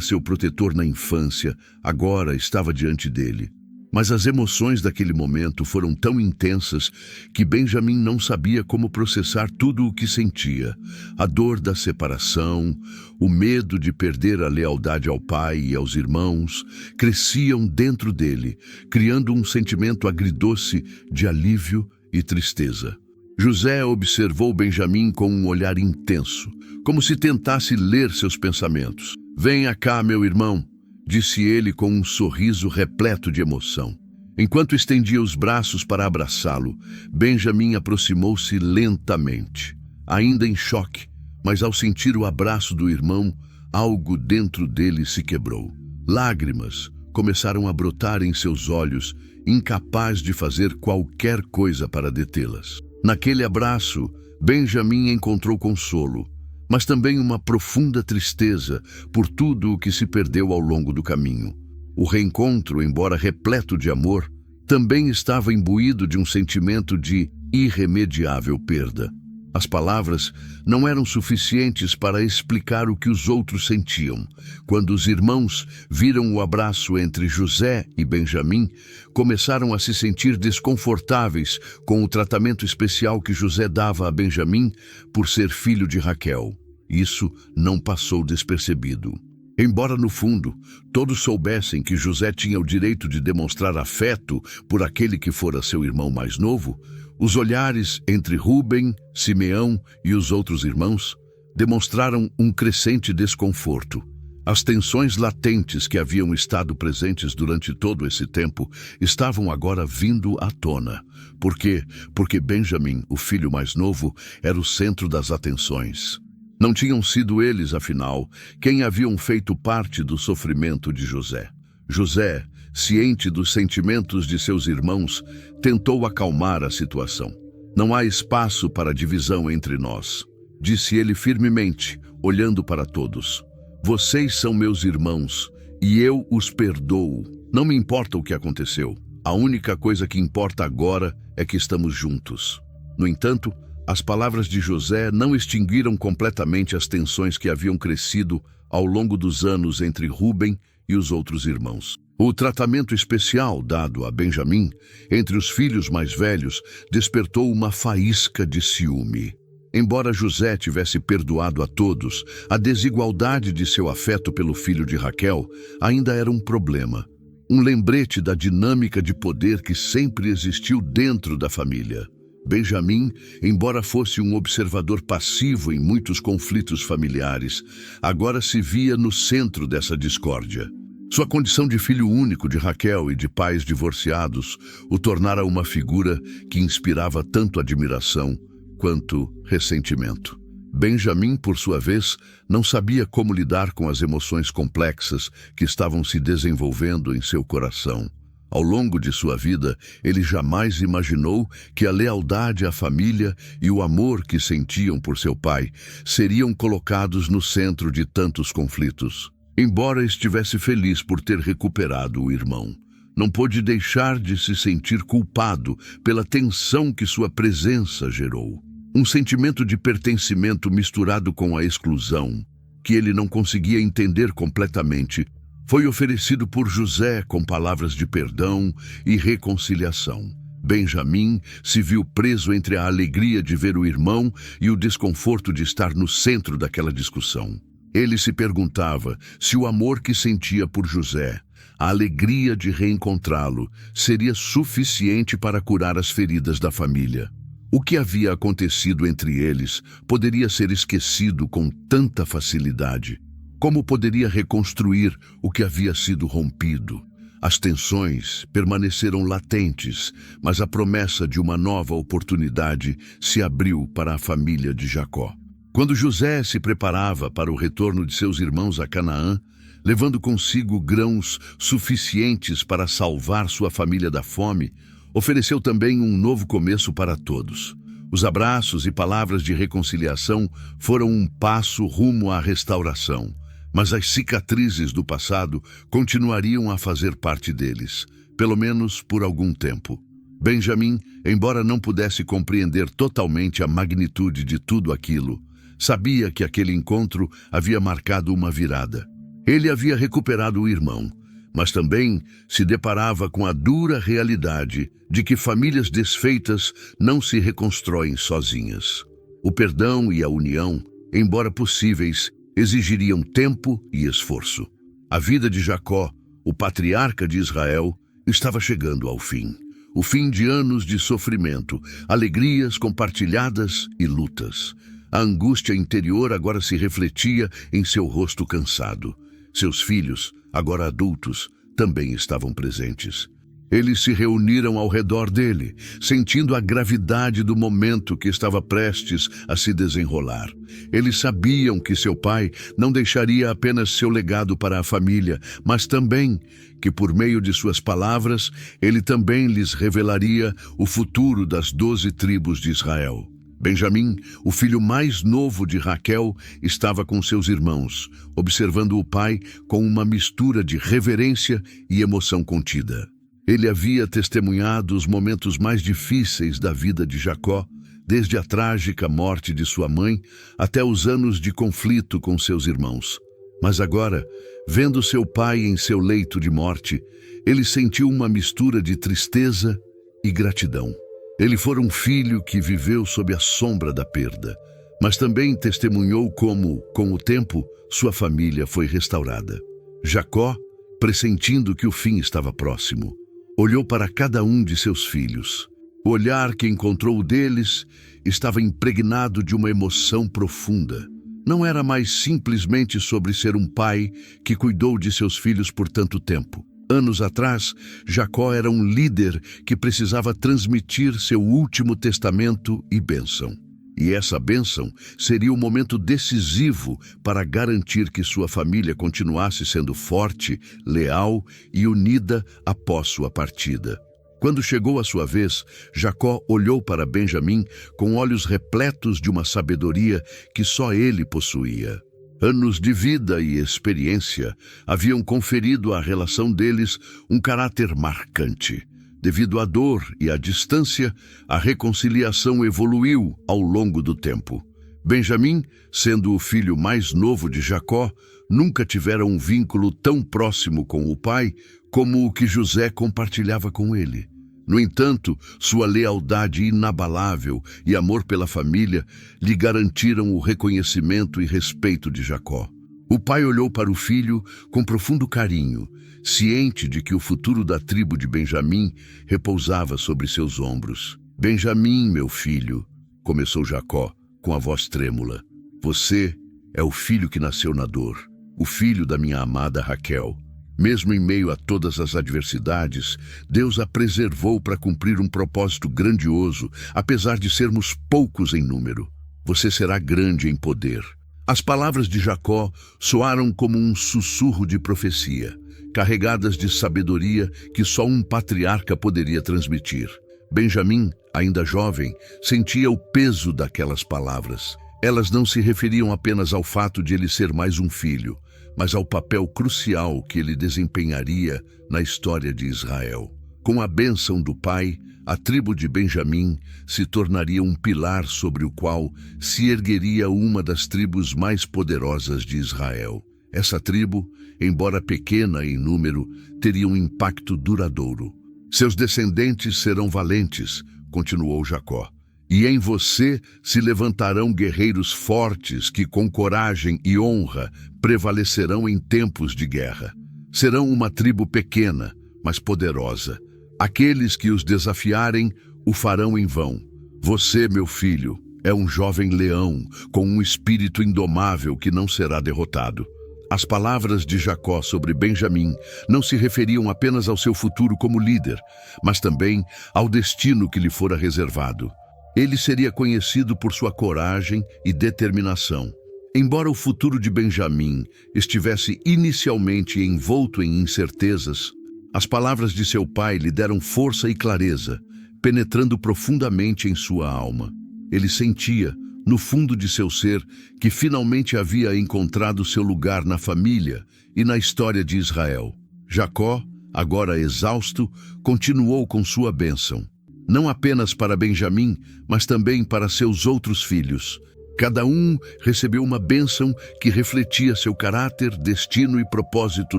seu protetor na infância, agora estava diante dele. Mas as emoções daquele momento foram tão intensas que Benjamim não sabia como processar tudo o que sentia. A dor da separação, o medo de perder a lealdade ao pai e aos irmãos, cresciam dentro dele, criando um sentimento agridoce de alívio e tristeza. José observou Benjamim com um olhar intenso, como se tentasse ler seus pensamentos. "Venha cá, meu irmão", disse ele com um sorriso repleto de emoção. Enquanto estendia os braços para abraçá-lo, Benjamim aproximou-se lentamente, ainda em choque, mas ao sentir o abraço do irmão, algo dentro dele se quebrou. Lágrimas começaram a brotar em seus olhos, incapaz de fazer qualquer coisa para detê-las. Naquele abraço, Benjamim encontrou consolo, mas também uma profunda tristeza por tudo o que se perdeu ao longo do caminho. O reencontro, embora repleto de amor, também estava imbuído de um sentimento de irremediável perda. As palavras não eram suficientes para explicar o que os outros sentiam. Quando os irmãos viram o abraço entre José e Benjamim, começaram a se sentir desconfortáveis com o tratamento especial que José dava a Benjamim por ser filho de Raquel. Isso não passou despercebido. Embora, no fundo, todos soubessem que José tinha o direito de demonstrar afeto por aquele que fora seu irmão mais novo, os olhares entre Rúben, Simeão e os outros irmãos demonstraram um crescente desconforto. As tensões latentes que haviam estado presentes durante todo esse tempo estavam agora vindo à tona. Por quê? Porque Benjamim, o filho mais novo, era o centro das atenções. Não tinham sido eles, afinal, quem haviam feito parte do sofrimento de José. José, ciente dos sentimentos de seus irmãos, tentou acalmar a situação. Não há espaço para divisão entre nós, disse ele firmemente, olhando para todos. Vocês são meus irmãos e eu os perdoo. Não me importa o que aconteceu. A única coisa que importa agora é que estamos juntos. No entanto, as palavras de José não extinguiram completamente as tensões que haviam crescido ao longo dos anos entre Rúben e os outros irmãos. O tratamento especial dado a Benjamim entre os filhos mais velhos despertou uma faísca de ciúme. Embora José tivesse perdoado a todos, a desigualdade de seu afeto pelo filho de Raquel ainda era um problema. Um lembrete da dinâmica de poder que sempre existiu dentro da família. Benjamim, embora fosse um observador passivo em muitos conflitos familiares, agora se via no centro dessa discórdia. Sua condição de filho único de Raquel e de pais divorciados o tornara uma figura que inspirava tanto admiração quanto ressentimento. Benjamim, por sua vez, não sabia como lidar com as emoções complexas que estavam se desenvolvendo em seu coração. Ao longo de sua vida, ele jamais imaginou que a lealdade à família e o amor que sentiam por seu pai seriam colocados no centro de tantos conflitos. Embora estivesse feliz por ter recuperado o irmão, não pôde deixar de se sentir culpado pela tensão que sua presença gerou. Um sentimento de pertencimento misturado com a exclusão, que ele não conseguia entender completamente, foi oferecido por José com palavras de perdão e reconciliação. Benjamim se viu preso entre a alegria de ver o irmão e o desconforto de estar no centro daquela discussão. Ele se perguntava se o amor que sentia por José, a alegria de reencontrá-lo, seria suficiente para curar as feridas da família. O que havia acontecido entre eles poderia ser esquecido com tanta facilidade. Como poderia reconstruir o que havia sido rompido? As tensões permaneceram latentes, mas a promessa de uma nova oportunidade se abriu para a família de Jacó. Quando José se preparava para o retorno de seus irmãos a Canaã, levando consigo grãos suficientes para salvar sua família da fome, ofereceu também um novo começo para todos. Os abraços e palavras de reconciliação foram um passo rumo à restauração. Mas as cicatrizes do passado continuariam a fazer parte deles, pelo menos por algum tempo. Benjamim, embora não pudesse compreender totalmente a magnitude de tudo aquilo, sabia que aquele encontro havia marcado uma virada. Ele havia recuperado o irmão, mas também se deparava com a dura realidade de que famílias desfeitas não se reconstroem sozinhas. O perdão e a união, embora possíveis, exigiriam tempo e esforço. A vida de Jacó, o patriarca de Israel, estava chegando ao fim. O fim de anos de sofrimento, alegrias compartilhadas e lutas. A angústia interior agora se refletia em seu rosto cansado. Seus filhos, agora adultos, também estavam presentes. Eles se reuniram ao redor dele, sentindo a gravidade do momento que estava prestes a se desenrolar. Eles sabiam que seu pai não deixaria apenas seu legado para a família, mas também que, por meio de suas palavras, ele também lhes revelaria o futuro das 12 tribos de Israel. Benjamim, o filho mais novo de Raquel, estava com seus irmãos, observando o pai com uma mistura de reverência e emoção contida. Ele havia testemunhado os momentos mais difíceis da vida de Jacó, desde a trágica morte de sua mãe até os anos de conflito com seus irmãos. Mas agora, vendo seu pai em seu leito de morte, ele sentiu uma mistura de tristeza e gratidão. Ele fora um filho que viveu sob a sombra da perda, mas também testemunhou como, com o tempo, sua família foi restaurada. Jacó, pressentindo que o fim estava próximo, olhou para cada um de seus filhos. O olhar que encontrou deles estava impregnado de uma emoção profunda. Não era mais simplesmente sobre ser um pai que cuidou de seus filhos por tanto tempo. Anos atrás, Jacó era um líder que precisava transmitir seu último testamento e bênção. E essa bênção seria o momento decisivo para garantir que sua família continuasse sendo forte, leal e unida após sua partida. Quando chegou a sua vez, Jacó olhou para Benjamim com olhos repletos de uma sabedoria que só ele possuía. Anos de vida e experiência haviam conferido à relação deles um caráter marcante. Devido à dor e à distância, a reconciliação evoluiu ao longo do tempo. Benjamim, sendo o filho mais novo de Jacó, nunca tivera um vínculo tão próximo com o pai como o que José compartilhava com ele. No entanto, sua lealdade inabalável e amor pela família lhe garantiram o reconhecimento e respeito de Jacó. O pai olhou para o filho com profundo carinho, ciente de que o futuro da tribo de Benjamim repousava sobre seus ombros. "Benjamim, meu filho", começou Jacó, com a voz trêmula, "você é o filho que nasceu na dor, o filho da minha amada Raquel. Mesmo em meio a todas as adversidades, Deus a preservou para cumprir um propósito grandioso, apesar de sermos poucos em número. Você será grande em poder." As palavras de Jacó soaram como um sussurro de profecia, carregadas de sabedoria que só um patriarca poderia transmitir. Benjamim, ainda jovem, sentia o peso daquelas palavras. Elas não se referiam apenas ao fato de ele ser mais um filho, mas ao papel crucial que ele desempenharia na história de Israel. Com a bênção do pai, a tribo de Benjamim se tornaria um pilar sobre o qual se ergueria uma das tribos mais poderosas de Israel. Essa tribo, embora pequena em número, teria um impacto duradouro. "Seus descendentes serão valentes", continuou Jacó. "E em você se levantarão guerreiros fortes que, com coragem e honra, prevalecerão em tempos de guerra. Serão uma tribo pequena, mas poderosa. Aqueles que os desafiarem o farão em vão. Você, meu filho, é um jovem leão com um espírito indomável que não será derrotado." As palavras de Jacó sobre Benjamim não se referiam apenas ao seu futuro como líder, mas também ao destino que lhe fora reservado. Ele seria conhecido por sua coragem e determinação. Embora o futuro de Benjamim estivesse inicialmente envolto em incertezas, as palavras de seu pai lhe deram força e clareza, penetrando profundamente em sua alma. Ele sentia, no fundo de seu ser, que finalmente havia encontrado seu lugar na família e na história de Israel. Jacó, agora exausto, continuou com sua bênção. Não apenas para Benjamim, mas também para seus outros filhos. Cada um recebeu uma bênção que refletia seu caráter, destino e propósito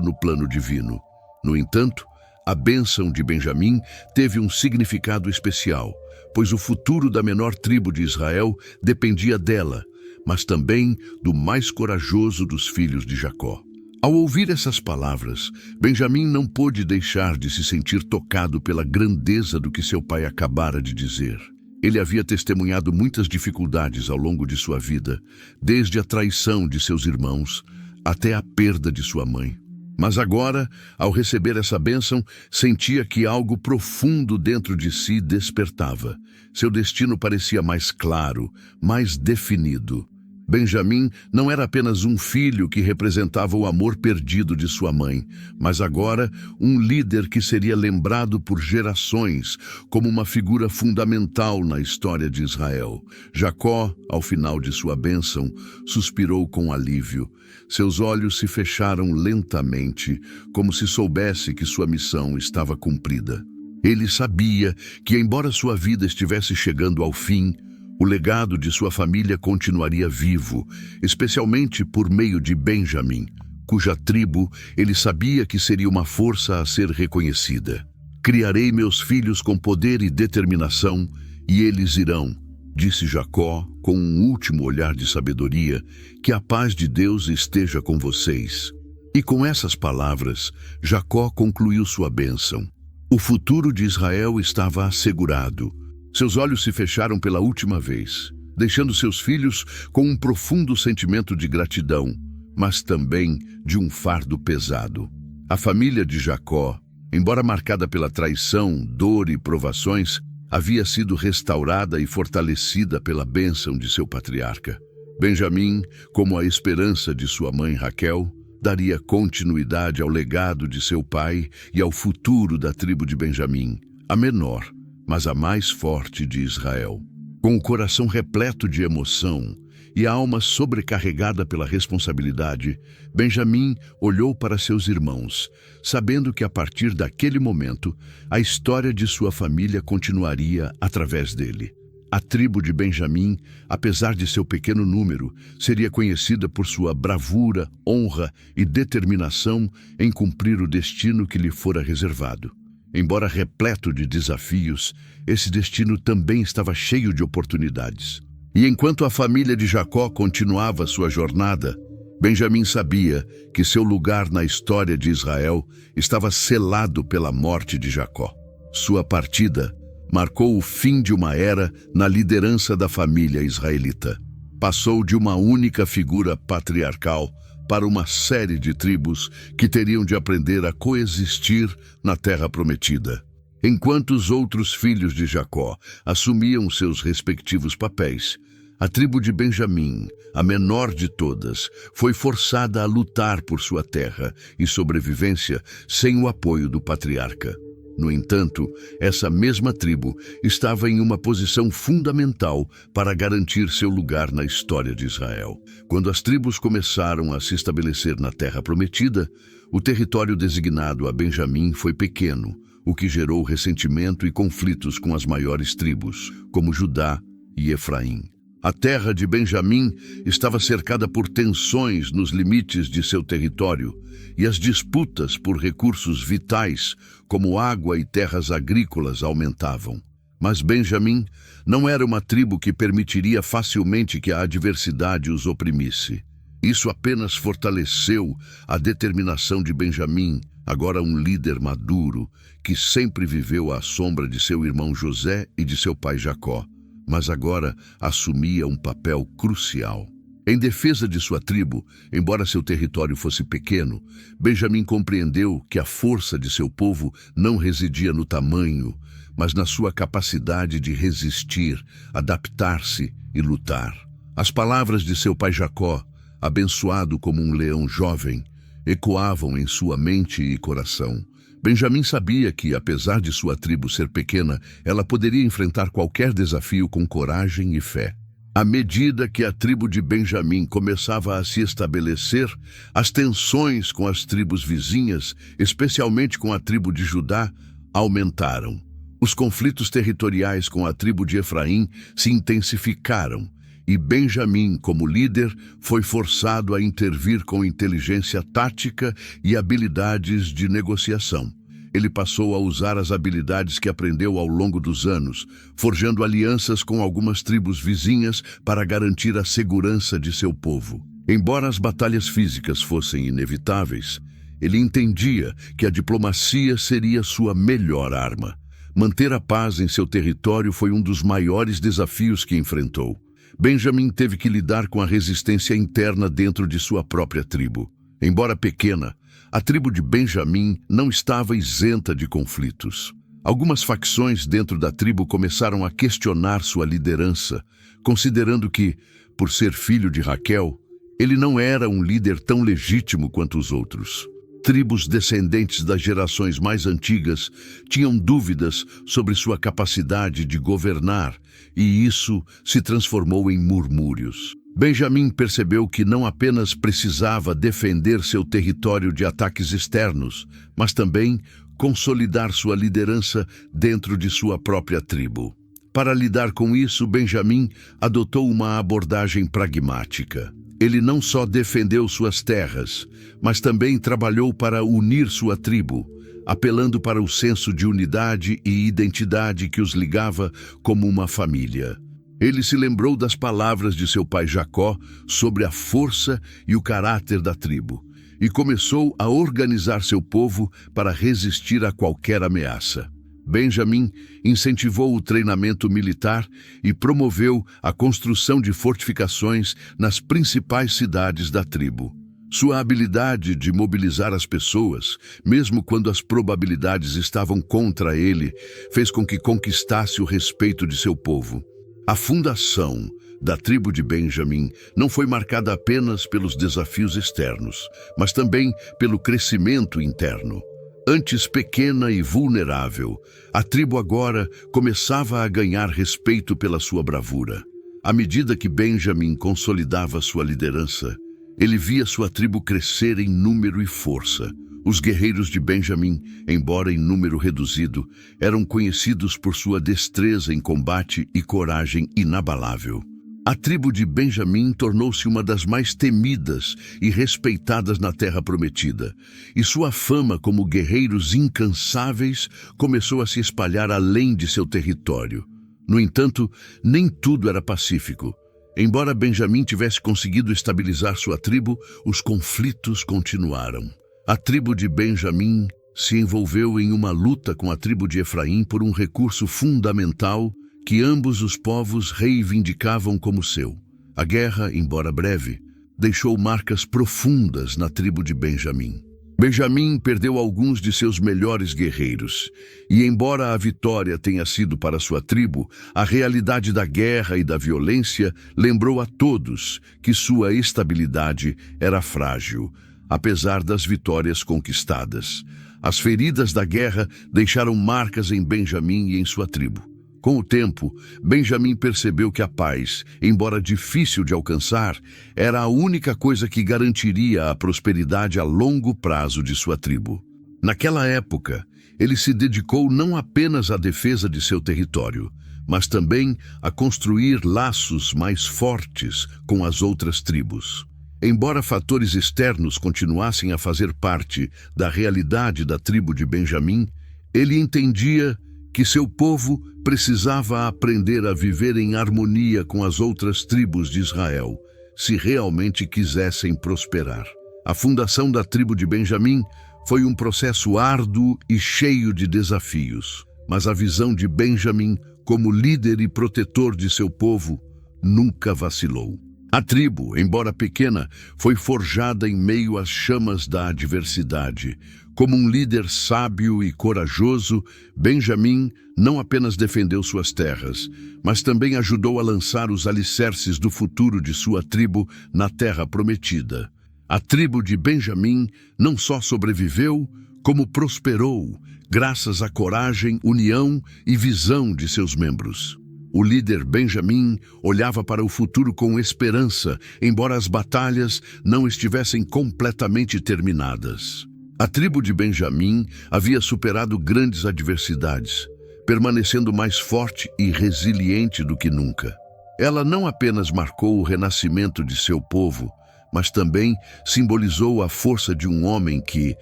no plano divino. No entanto, a bênção de Benjamim teve um significado especial, pois o futuro da menor tribo de Israel dependia dela, mas também do mais corajoso dos filhos de Jacó. Ao ouvir essas palavras, Benjamim não pôde deixar de se sentir tocado pela grandeza do que seu pai acabara de dizer. Ele havia testemunhado muitas dificuldades ao longo de sua vida, desde a traição de seus irmãos até a perda de sua mãe. Mas agora, ao receber essa bênção, sentia que algo profundo dentro de si despertava. Seu destino parecia mais claro, mais definido. Benjamim não era apenas um filho que representava o amor perdido de sua mãe, mas agora um líder que seria lembrado por gerações como uma figura fundamental na história de Israel. Jacó, ao final de sua bênção, suspirou com alívio. Seus olhos se fecharam lentamente, como se soubesse que sua missão estava cumprida. Ele sabia que, embora sua vida estivesse chegando ao fim, o legado de sua família continuaria vivo, especialmente por meio de Benjamim, cuja tribo ele sabia que seria uma força a ser reconhecida. Criarei meus filhos com poder e determinação, e eles irão, disse Jacó com um último olhar de sabedoria, que a paz de Deus esteja com vocês. E com essas palavras, Jacó concluiu sua bênção. O futuro de Israel estava assegurado. Seus olhos se fecharam pela última vez, deixando seus filhos com um profundo sentimento de gratidão, mas também de um fardo pesado. A família de Jacó, embora marcada pela traição, dor e provações, havia sido restaurada e fortalecida pela bênção de seu patriarca. Benjamim, como a esperança de sua mãe Raquel, daria continuidade ao legado de seu pai e ao futuro da tribo de Benjamim, a menor, mas a mais forte de Israel. Com o coração repleto de emoção e a alma sobrecarregada pela responsabilidade, Benjamim olhou para seus irmãos, sabendo que a partir daquele momento, a história de sua família continuaria através dele. A tribo de Benjamim, apesar de seu pequeno número, seria conhecida por sua bravura, honra e determinação em cumprir o destino que lhe fora reservado. Embora repleto de desafios, esse destino também estava cheio de oportunidades. E enquanto a família de Jacó continuava sua jornada, Benjamim sabia que seu lugar na história de Israel estava selado pela morte de Jacó. Sua partida marcou o fim de uma era na liderança da família israelita. Passou de uma única figura patriarcal para uma série de tribos que teriam de aprender a coexistir na terra prometida. Enquanto os outros filhos de Jacó assumiam seus respectivos papéis, a tribo de Benjamim, a menor de todas, foi forçada a lutar por sua terra e sobrevivência sem o apoio do patriarca. No entanto, essa mesma tribo estava em uma posição fundamental para garantir seu lugar na história de Israel. Quando as tribos começaram a se estabelecer na Terra Prometida, o território designado a Benjamim foi pequeno, o que gerou ressentimento e conflitos com as maiores tribos, como Judá e Efraim. A terra de Benjamim estava cercada por tensões nos limites de seu território, e as disputas por recursos vitais, como água e terras agrícolas, aumentavam. Mas Benjamim não era uma tribo que permitiria facilmente que a adversidade os oprimisse. Isso apenas fortaleceu a determinação de Benjamim, agora um líder maduro, que sempre viveu à sombra de seu irmão José e de seu pai Jacó, mas agora assumia um papel crucial. Em defesa de sua tribo, embora seu território fosse pequeno, Benjamim compreendeu que a força de seu povo não residia no tamanho, mas na sua capacidade de resistir, adaptar-se e lutar. As palavras de seu pai Jacó, abençoado como um leão jovem, ecoavam em sua mente e coração. Benjamim sabia que, apesar de sua tribo ser pequena, ela poderia enfrentar qualquer desafio com coragem e fé. À medida que a tribo de Benjamim começava a se estabelecer, as tensões com as tribos vizinhas, especialmente com a tribo de Judá, aumentaram. Os conflitos territoriais com a tribo de Efraim se intensificaram, e Benjamim, como líder, foi forçado a intervir com inteligência tática e habilidades de negociação. Ele passou a usar as habilidades que aprendeu ao longo dos anos, forjando alianças com algumas tribos vizinhas para garantir a segurança de seu povo. Embora as batalhas físicas fossem inevitáveis, ele entendia que a diplomacia seria sua melhor arma. Manter a paz em seu território foi um dos maiores desafios que enfrentou. Benjamim teve que lidar com a resistência interna dentro de sua própria tribo. Embora pequena, a tribo de Benjamim não estava isenta de conflitos. Algumas facções dentro da tribo começaram a questionar sua liderança, considerando que, por ser filho de Raquel, ele não era um líder tão legítimo quanto os outros. Tribos descendentes das gerações mais antigas tinham dúvidas sobre sua capacidade de governar, e isso se transformou em murmúrios. Benjamim percebeu que não apenas precisava defender seu território de ataques externos, mas também consolidar sua liderança dentro de sua própria tribo. Para lidar com isso, Benjamim adotou uma abordagem pragmática. Ele não só defendeu suas terras, mas também trabalhou para unir sua tribo, apelando para o senso de unidade e identidade que os ligava como uma família. Ele se lembrou das palavras de seu pai Jacó sobre a força e o caráter da tribo, e começou a organizar seu povo para resistir a qualquer ameaça. Benjamim incentivou o treinamento militar e promoveu a construção de fortificações nas principais cidades da tribo. Sua habilidade de mobilizar as pessoas, mesmo quando as probabilidades estavam contra ele, fez com que conquistasse o respeito de seu povo. A fundação da tribo de Benjamim não foi marcada apenas pelos desafios externos, mas também pelo crescimento interno. Antes pequena e vulnerável, a tribo agora começava a ganhar respeito pela sua bravura. À medida que Benjamim consolidava sua liderança, ele via sua tribo crescer em número e força. Os guerreiros de Benjamim, embora em número reduzido, eram conhecidos por sua destreza em combate e coragem inabalável. A tribo de Benjamim tornou-se uma das mais temidas e respeitadas na Terra Prometida, e sua fama como guerreiros incansáveis começou a se espalhar além de seu território. No entanto, nem tudo era pacífico. Embora Benjamim tivesse conseguido estabilizar sua tribo, os conflitos continuaram. A tribo de Benjamim se envolveu em uma luta com a tribo de Efraim por um recurso fundamental que ambos os povos reivindicavam como seu. A guerra, embora breve, deixou marcas profundas na tribo de Benjamim. Benjamim perdeu alguns de seus melhores guerreiros, e embora a vitória tenha sido para sua tribo, a realidade da guerra e da violência lembrou a todos que sua estabilidade era frágil, apesar das vitórias conquistadas. As feridas da guerra deixaram marcas em Benjamim e em sua tribo. Com o tempo, Benjamim percebeu que a paz, embora difícil de alcançar, era a única coisa que garantiria a prosperidade a longo prazo de sua tribo. Naquela época, ele se dedicou não apenas à defesa de seu território, mas também a construir laços mais fortes com as outras tribos. Embora fatores externos continuassem a fazer parte da realidade da tribo de Benjamim, ele entendia que seu povo precisava aprender a viver em harmonia com as outras tribos de Israel, se realmente quisessem prosperar. A fundação da tribo de Benjamim foi um processo árduo e cheio de desafios, mas a visão de Benjamim como líder e protetor de seu povo nunca vacilou. A tribo, embora pequena, foi forjada em meio às chamas da adversidade. Como um líder sábio e corajoso, Benjamim não apenas defendeu suas terras, mas também ajudou a lançar os alicerces do futuro de sua tribo na Terra Prometida. A tribo de Benjamim não só sobreviveu, como prosperou, graças à coragem, união e visão de seus membros. O líder Benjamim olhava para o futuro com esperança, embora as batalhas não estivessem completamente terminadas. A tribo de Benjamim havia superado grandes adversidades, permanecendo mais forte e resiliente do que nunca. Ela não apenas marcou o renascimento de seu povo, mas também simbolizou a força de um homem que,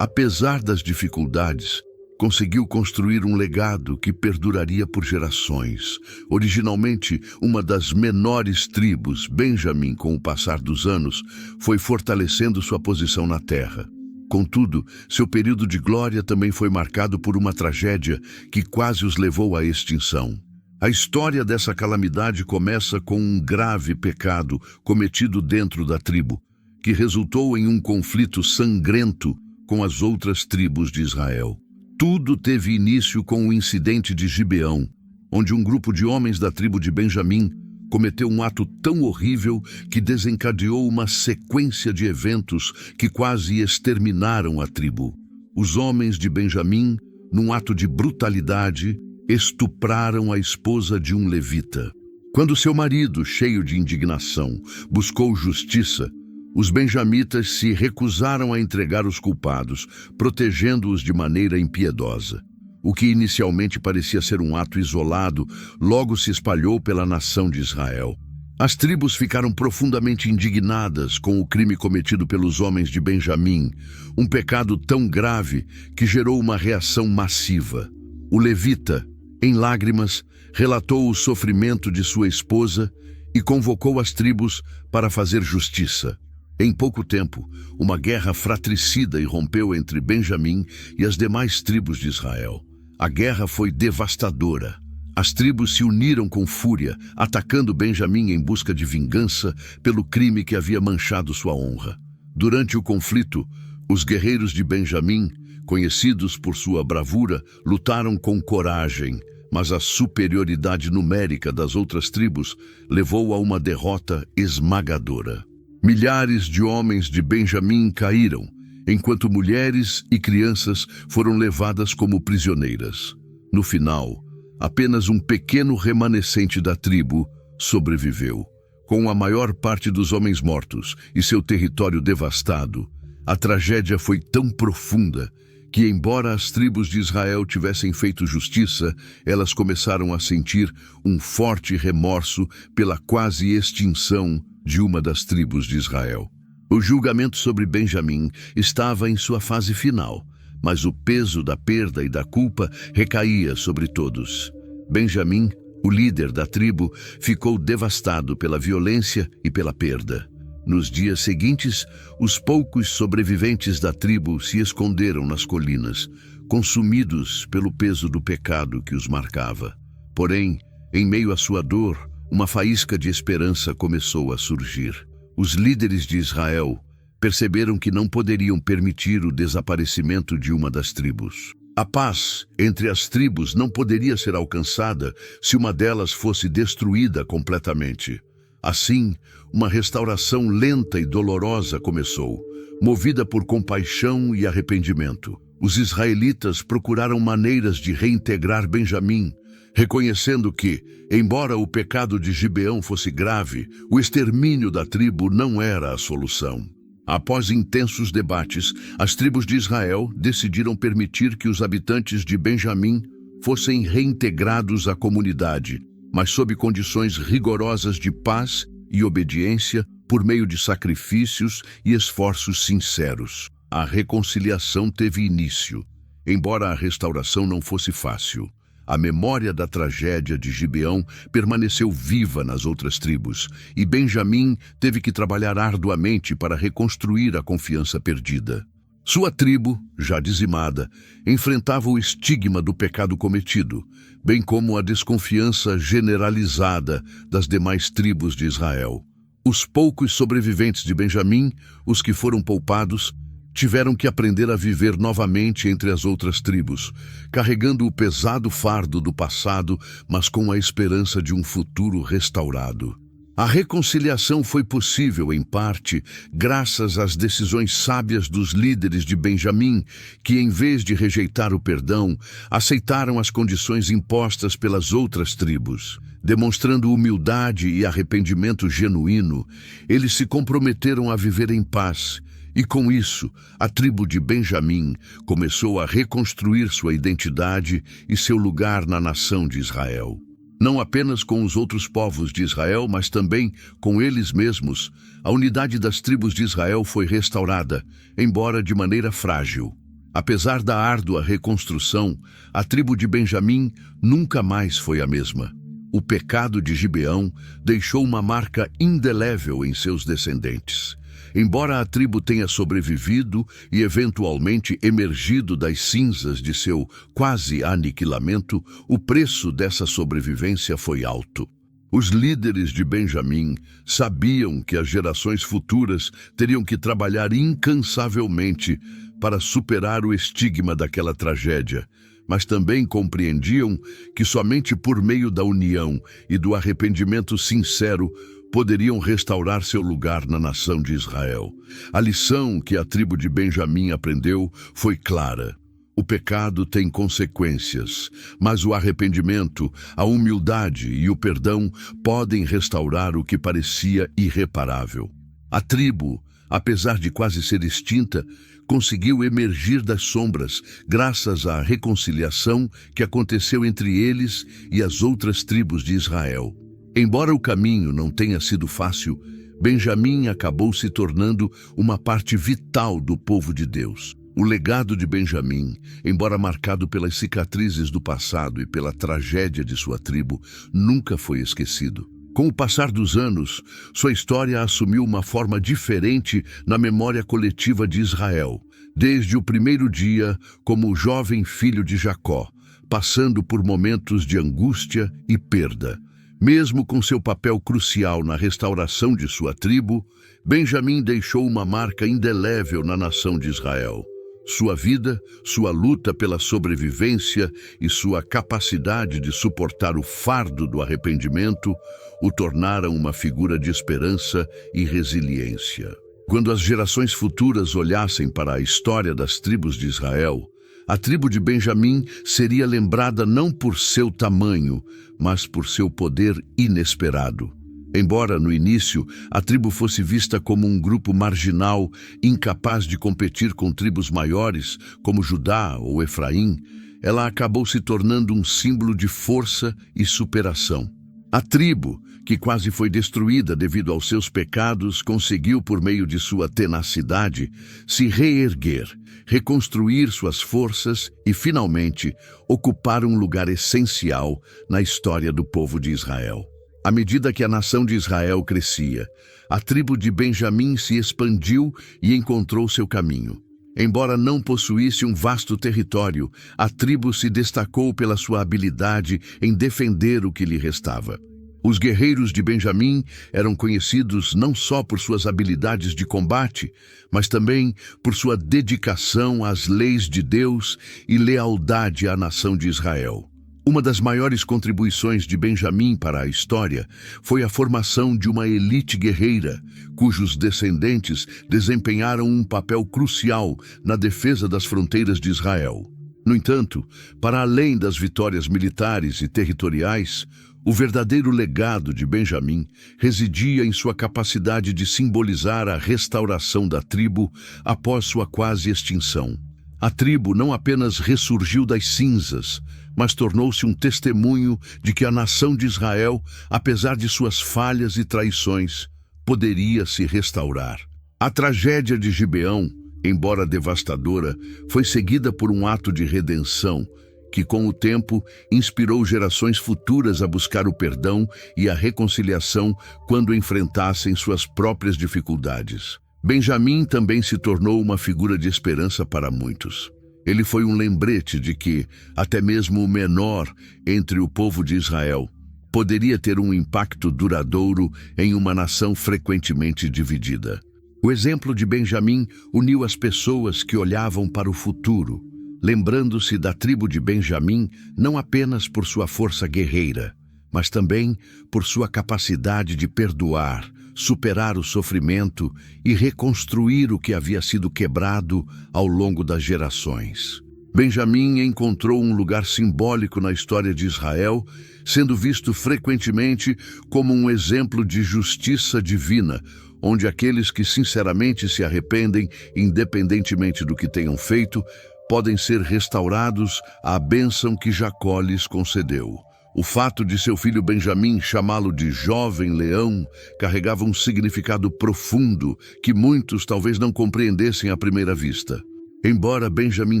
apesar das dificuldades, conseguiu construir um legado que perduraria por gerações. Originalmente uma das menores tribos, Benjamim, com o passar dos anos, foi fortalecendo sua posição na terra. Contudo, seu período de glória também foi marcado por uma tragédia que quase os levou à extinção. A história dessa calamidade começa com um grave pecado cometido dentro da tribo, que resultou em um conflito sangrento com as outras tribos de Israel. Tudo teve início com o incidente de Gibeão, onde um grupo de homens da tribo de Benjamim cometeu um ato tão horrível que desencadeou uma sequência de eventos que quase exterminaram a tribo. Os homens de Benjamim, num ato de brutalidade, estupraram a esposa de um levita. Quando seu marido, cheio de indignação, buscou justiça, os benjamitas se recusaram a entregar os culpados, protegendo-os de maneira impiedosa. O que inicialmente parecia ser um ato isolado, logo se espalhou pela nação de Israel. As tribos ficaram profundamente indignadas com o crime cometido pelos homens de Benjamim, um pecado tão grave que gerou uma reação massiva. O levita, em lágrimas, relatou o sofrimento de sua esposa e convocou as tribos para fazer justiça. Em pouco tempo, uma guerra fratricida irrompeu entre Benjamim e as demais tribos de Israel. A guerra foi devastadora. As tribos se uniram com fúria, atacando Benjamim em busca de vingança pelo crime que havia manchado sua honra. Durante o conflito, os guerreiros de Benjamim, conhecidos por sua bravura, lutaram com coragem, mas a superioridade numérica das outras tribos levou a uma derrota esmagadora. Milhares de homens de Benjamim caíram, enquanto mulheres e crianças foram levadas como prisioneiras. No final, apenas um pequeno remanescente da tribo sobreviveu. Com a maior parte dos homens mortos e seu território devastado, a tragédia foi tão profunda que, embora as tribos de Israel tivessem feito justiça, elas começaram a sentir um forte remorso pela quase extinção de uma das tribos de Israel. O julgamento sobre Benjamim estava em sua fase final, mas o peso da perda e da culpa recaía sobre todos. Benjamim, o líder da tribo, ficou devastado pela violência e pela perda. Nos dias seguintes, os poucos sobreviventes da tribo se esconderam nas colinas, consumidos pelo peso do pecado que os marcava. Porém, em meio à sua dor, uma faísca de esperança começou a surgir. Os líderes de Israel perceberam que não poderiam permitir o desaparecimento de uma das tribos. A paz entre as tribos não poderia ser alcançada se uma delas fosse destruída completamente. Assim, uma restauração lenta e dolorosa começou, movida por compaixão e arrependimento. Os israelitas procuraram maneiras de reintegrar Benjamim, reconhecendo que, embora o pecado de Gibeão fosse grave, o extermínio da tribo não era a solução. Após intensos debates, as tribos de Israel decidiram permitir que os habitantes de Benjamim fossem reintegrados à comunidade, mas sob condições rigorosas de paz e obediência por meio de sacrifícios e esforços sinceros. A reconciliação teve início, embora a restauração não fosse fácil. A memória da tragédia de Gibeão permaneceu viva nas outras tribos, e Benjamim teve que trabalhar arduamente para reconstruir a confiança perdida. Sua tribo, já dizimada, enfrentava o estigma do pecado cometido, bem como a desconfiança generalizada das demais tribos de Israel. Os poucos sobreviventes de Benjamim, os que foram poupados, tiveram que aprender a viver novamente entre as outras tribos, carregando o pesado fardo do passado, mas com a esperança de um futuro restaurado. A reconciliação foi possível, em parte, graças às decisões sábias dos líderes de Benjamim, que, em vez de rejeitar o perdão, aceitaram as condições impostas pelas outras tribos. Demonstrando humildade e arrependimento genuíno, eles se comprometeram a viver em paz, e com isso, a tribo de Benjamim começou a reconstruir sua identidade e seu lugar na nação de Israel. Não apenas com os outros povos de Israel, mas também com eles mesmos, a unidade das tribos de Israel foi restaurada, embora de maneira frágil. Apesar da árdua reconstrução, a tribo de Benjamim nunca mais foi a mesma. O pecado de Gibeão deixou uma marca indelével em seus descendentes. Embora a tribo tenha sobrevivido e eventualmente emergido das cinzas de seu quase aniquilamento, o preço dessa sobrevivência foi alto. Os líderes de Benjamim sabiam que as gerações futuras teriam que trabalhar incansavelmente para superar o estigma daquela tragédia, mas também compreendiam que somente por meio da união e do arrependimento sincero poderiam restaurar seu lugar na nação de Israel. A lição que a tribo de Benjamim aprendeu foi clara. O pecado tem consequências, mas o arrependimento, a humildade e o perdão podem restaurar o que parecia irreparável. A tribo, apesar de quase ser extinta, conseguiu emergir das sombras graças à reconciliação que aconteceu entre eles e as outras tribos de Israel. Embora o caminho não tenha sido fácil, Benjamim acabou se tornando uma parte vital do povo de Deus. O legado de Benjamim, embora marcado pelas cicatrizes do passado e pela tragédia de sua tribo, nunca foi esquecido. Com o passar dos anos, sua história assumiu uma forma diferente na memória coletiva de Israel, desde o primeiro dia como o jovem filho de Jacó, passando por momentos de angústia e perda. Mesmo com seu papel crucial na restauração de sua tribo, Benjamim deixou uma marca indelével na nação de Israel. Sua vida, sua luta pela sobrevivência e sua capacidade de suportar o fardo do arrependimento o tornaram uma figura de esperança e resiliência. Quando as gerações futuras olhassem para a história das tribos de Israel, a tribo de Benjamim seria lembrada não por seu tamanho, mas por seu poder inesperado. Embora, no início, a tribo fosse vista como um grupo marginal, incapaz de competir com tribos maiores, como Judá ou Efraim, ela acabou se tornando um símbolo de força e superação. A tribo, que quase foi destruída devido aos seus pecados, conseguiu, por meio de sua tenacidade, se reerguer, reconstruir suas forças e, finalmente, ocupar um lugar essencial na história do povo de Israel. À medida que a nação de Israel crescia, a tribo de Benjamim se expandiu e encontrou seu caminho. Embora não possuísse um vasto território, a tribo se destacou pela sua habilidade em defender o que lhe restava. Os guerreiros de Benjamim eram conhecidos não só por suas habilidades de combate, mas também por sua dedicação às leis de Deus e lealdade à nação de Israel. Uma das maiores contribuições de Benjamim para a história foi a formação de uma elite guerreira, cujos descendentes desempenharam um papel crucial na defesa das fronteiras de Israel. No entanto, para além das vitórias militares e territoriais, o verdadeiro legado de Benjamim residia em sua capacidade de simbolizar a restauração da tribo após sua quase extinção. A tribo não apenas ressurgiu das cinzas, mas tornou-se um testemunho de que a nação de Israel, apesar de suas falhas e traições, poderia se restaurar. A tragédia de Gibeão, embora devastadora, foi seguida por um ato de redenção que, com o tempo, inspirou gerações futuras a buscar o perdão e a reconciliação quando enfrentassem suas próprias dificuldades. Benjamim também se tornou uma figura de esperança para muitos. Ele foi um lembrete de que, até mesmo o menor entre o povo de Israel, poderia ter um impacto duradouro em uma nação frequentemente dividida. O exemplo de Benjamim uniu as pessoas que olhavam para o futuro, lembrando-se da tribo de Benjamim não apenas por sua força guerreira, mas também por sua capacidade de perdoar, superar o sofrimento e reconstruir o que havia sido quebrado ao longo das gerações. Benjamim encontrou um lugar simbólico na história de Israel, sendo visto frequentemente como um exemplo de justiça divina, onde aqueles que sinceramente se arrependem, independentemente do que tenham feito, podem ser restaurados à bênção que Jacó lhes concedeu. O fato de seu filho Benjamim chamá-lo de jovem leão carregava um significado profundo que muitos talvez não compreendessem à primeira vista. Embora Benjamim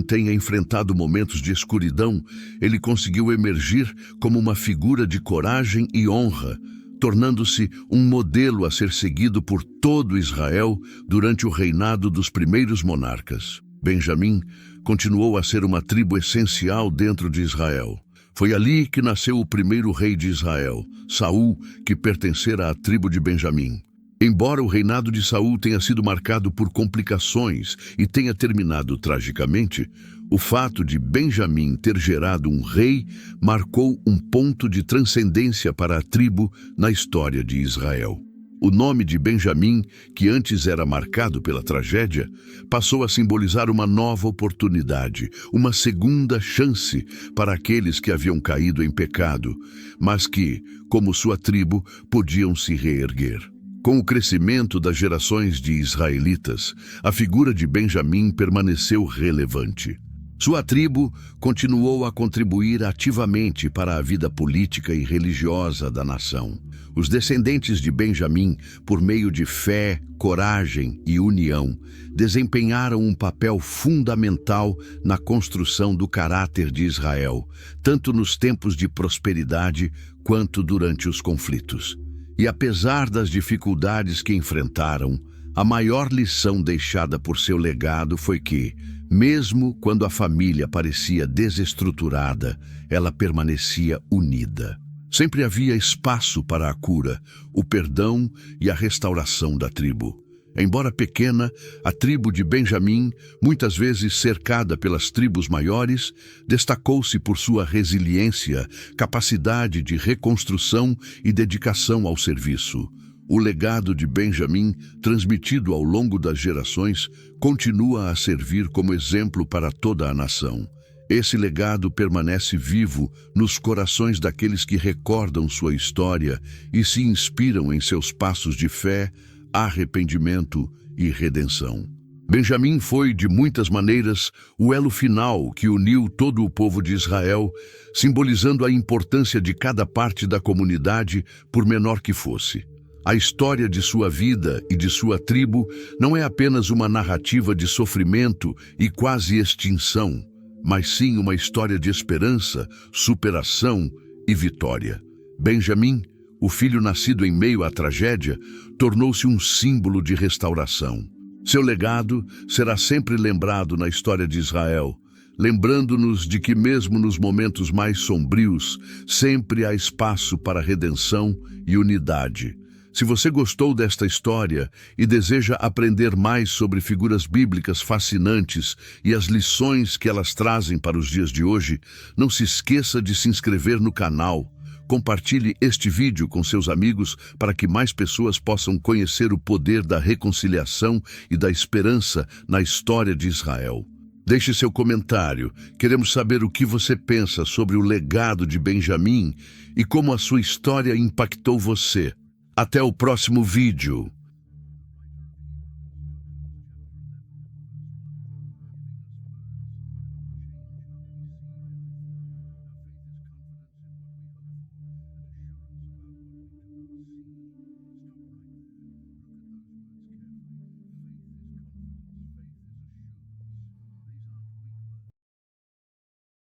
tenha enfrentado momentos de escuridão, ele conseguiu emergir como uma figura de coragem e honra, tornando-se um modelo a ser seguido por todo Israel durante o reinado dos primeiros monarcas. Benjamim continuou a ser uma tribo essencial dentro de Israel. Foi ali que nasceu o primeiro rei de Israel, Saul, que pertencera à tribo de Benjamim. Embora o reinado de Saul tenha sido marcado por complicações e tenha terminado tragicamente, o fato de Benjamim ter gerado um rei marcou um ponto de transcendência para a tribo na história de Israel. O nome de Benjamim, que antes era marcado pela tragédia, passou a simbolizar uma nova oportunidade, uma segunda chance para aqueles que haviam caído em pecado, mas que, como sua tribo, podiam se reerguer. Com o crescimento das gerações de israelitas, a figura de Benjamim permaneceu relevante. Sua tribo continuou a contribuir ativamente para a vida política e religiosa da nação. Os descendentes de Benjamim, por meio de fé, coragem e união, desempenharam um papel fundamental na construção do caráter de Israel, tanto nos tempos de prosperidade quanto durante os conflitos. E apesar das dificuldades que enfrentaram, a maior lição deixada por seu legado foi que, mesmo quando a família parecia desestruturada, ela permanecia unida. Sempre havia espaço para a cura, o perdão e a restauração da tribo. Embora pequena, a tribo de Benjamim, muitas vezes cercada pelas tribos maiores, destacou-se por sua resiliência, capacidade de reconstrução e dedicação ao serviço. O legado de Benjamim, transmitido ao longo das gerações, continua a servir como exemplo para toda a nação. Esse legado permanece vivo nos corações daqueles que recordam sua história e se inspiram em seus passos de fé, arrependimento e redenção. Benjamim foi, de muitas maneiras, o elo final que uniu todo o povo de Israel, simbolizando a importância de cada parte da comunidade, por menor que fosse. A história de sua vida e de sua tribo não é apenas uma narrativa de sofrimento e quase extinção, mas sim uma história de esperança, superação e vitória. Benjamim, o filho nascido em meio à tragédia, tornou-se um símbolo de restauração. Seu legado será sempre lembrado na história de Israel, lembrando-nos de que mesmo nos momentos mais sombrios, sempre há espaço para redenção e unidade. Se você gostou desta história e deseja aprender mais sobre figuras bíblicas fascinantes e as lições que elas trazem para os dias de hoje, não se esqueça de se inscrever no canal. Compartilhe este vídeo com seus amigos para que mais pessoas possam conhecer o poder da reconciliação e da esperança na história de Israel. Deixe seu comentário. Queremos saber o que você pensa sobre o legado de Benjamim e como a sua história impactou você. Até o próximo vídeo.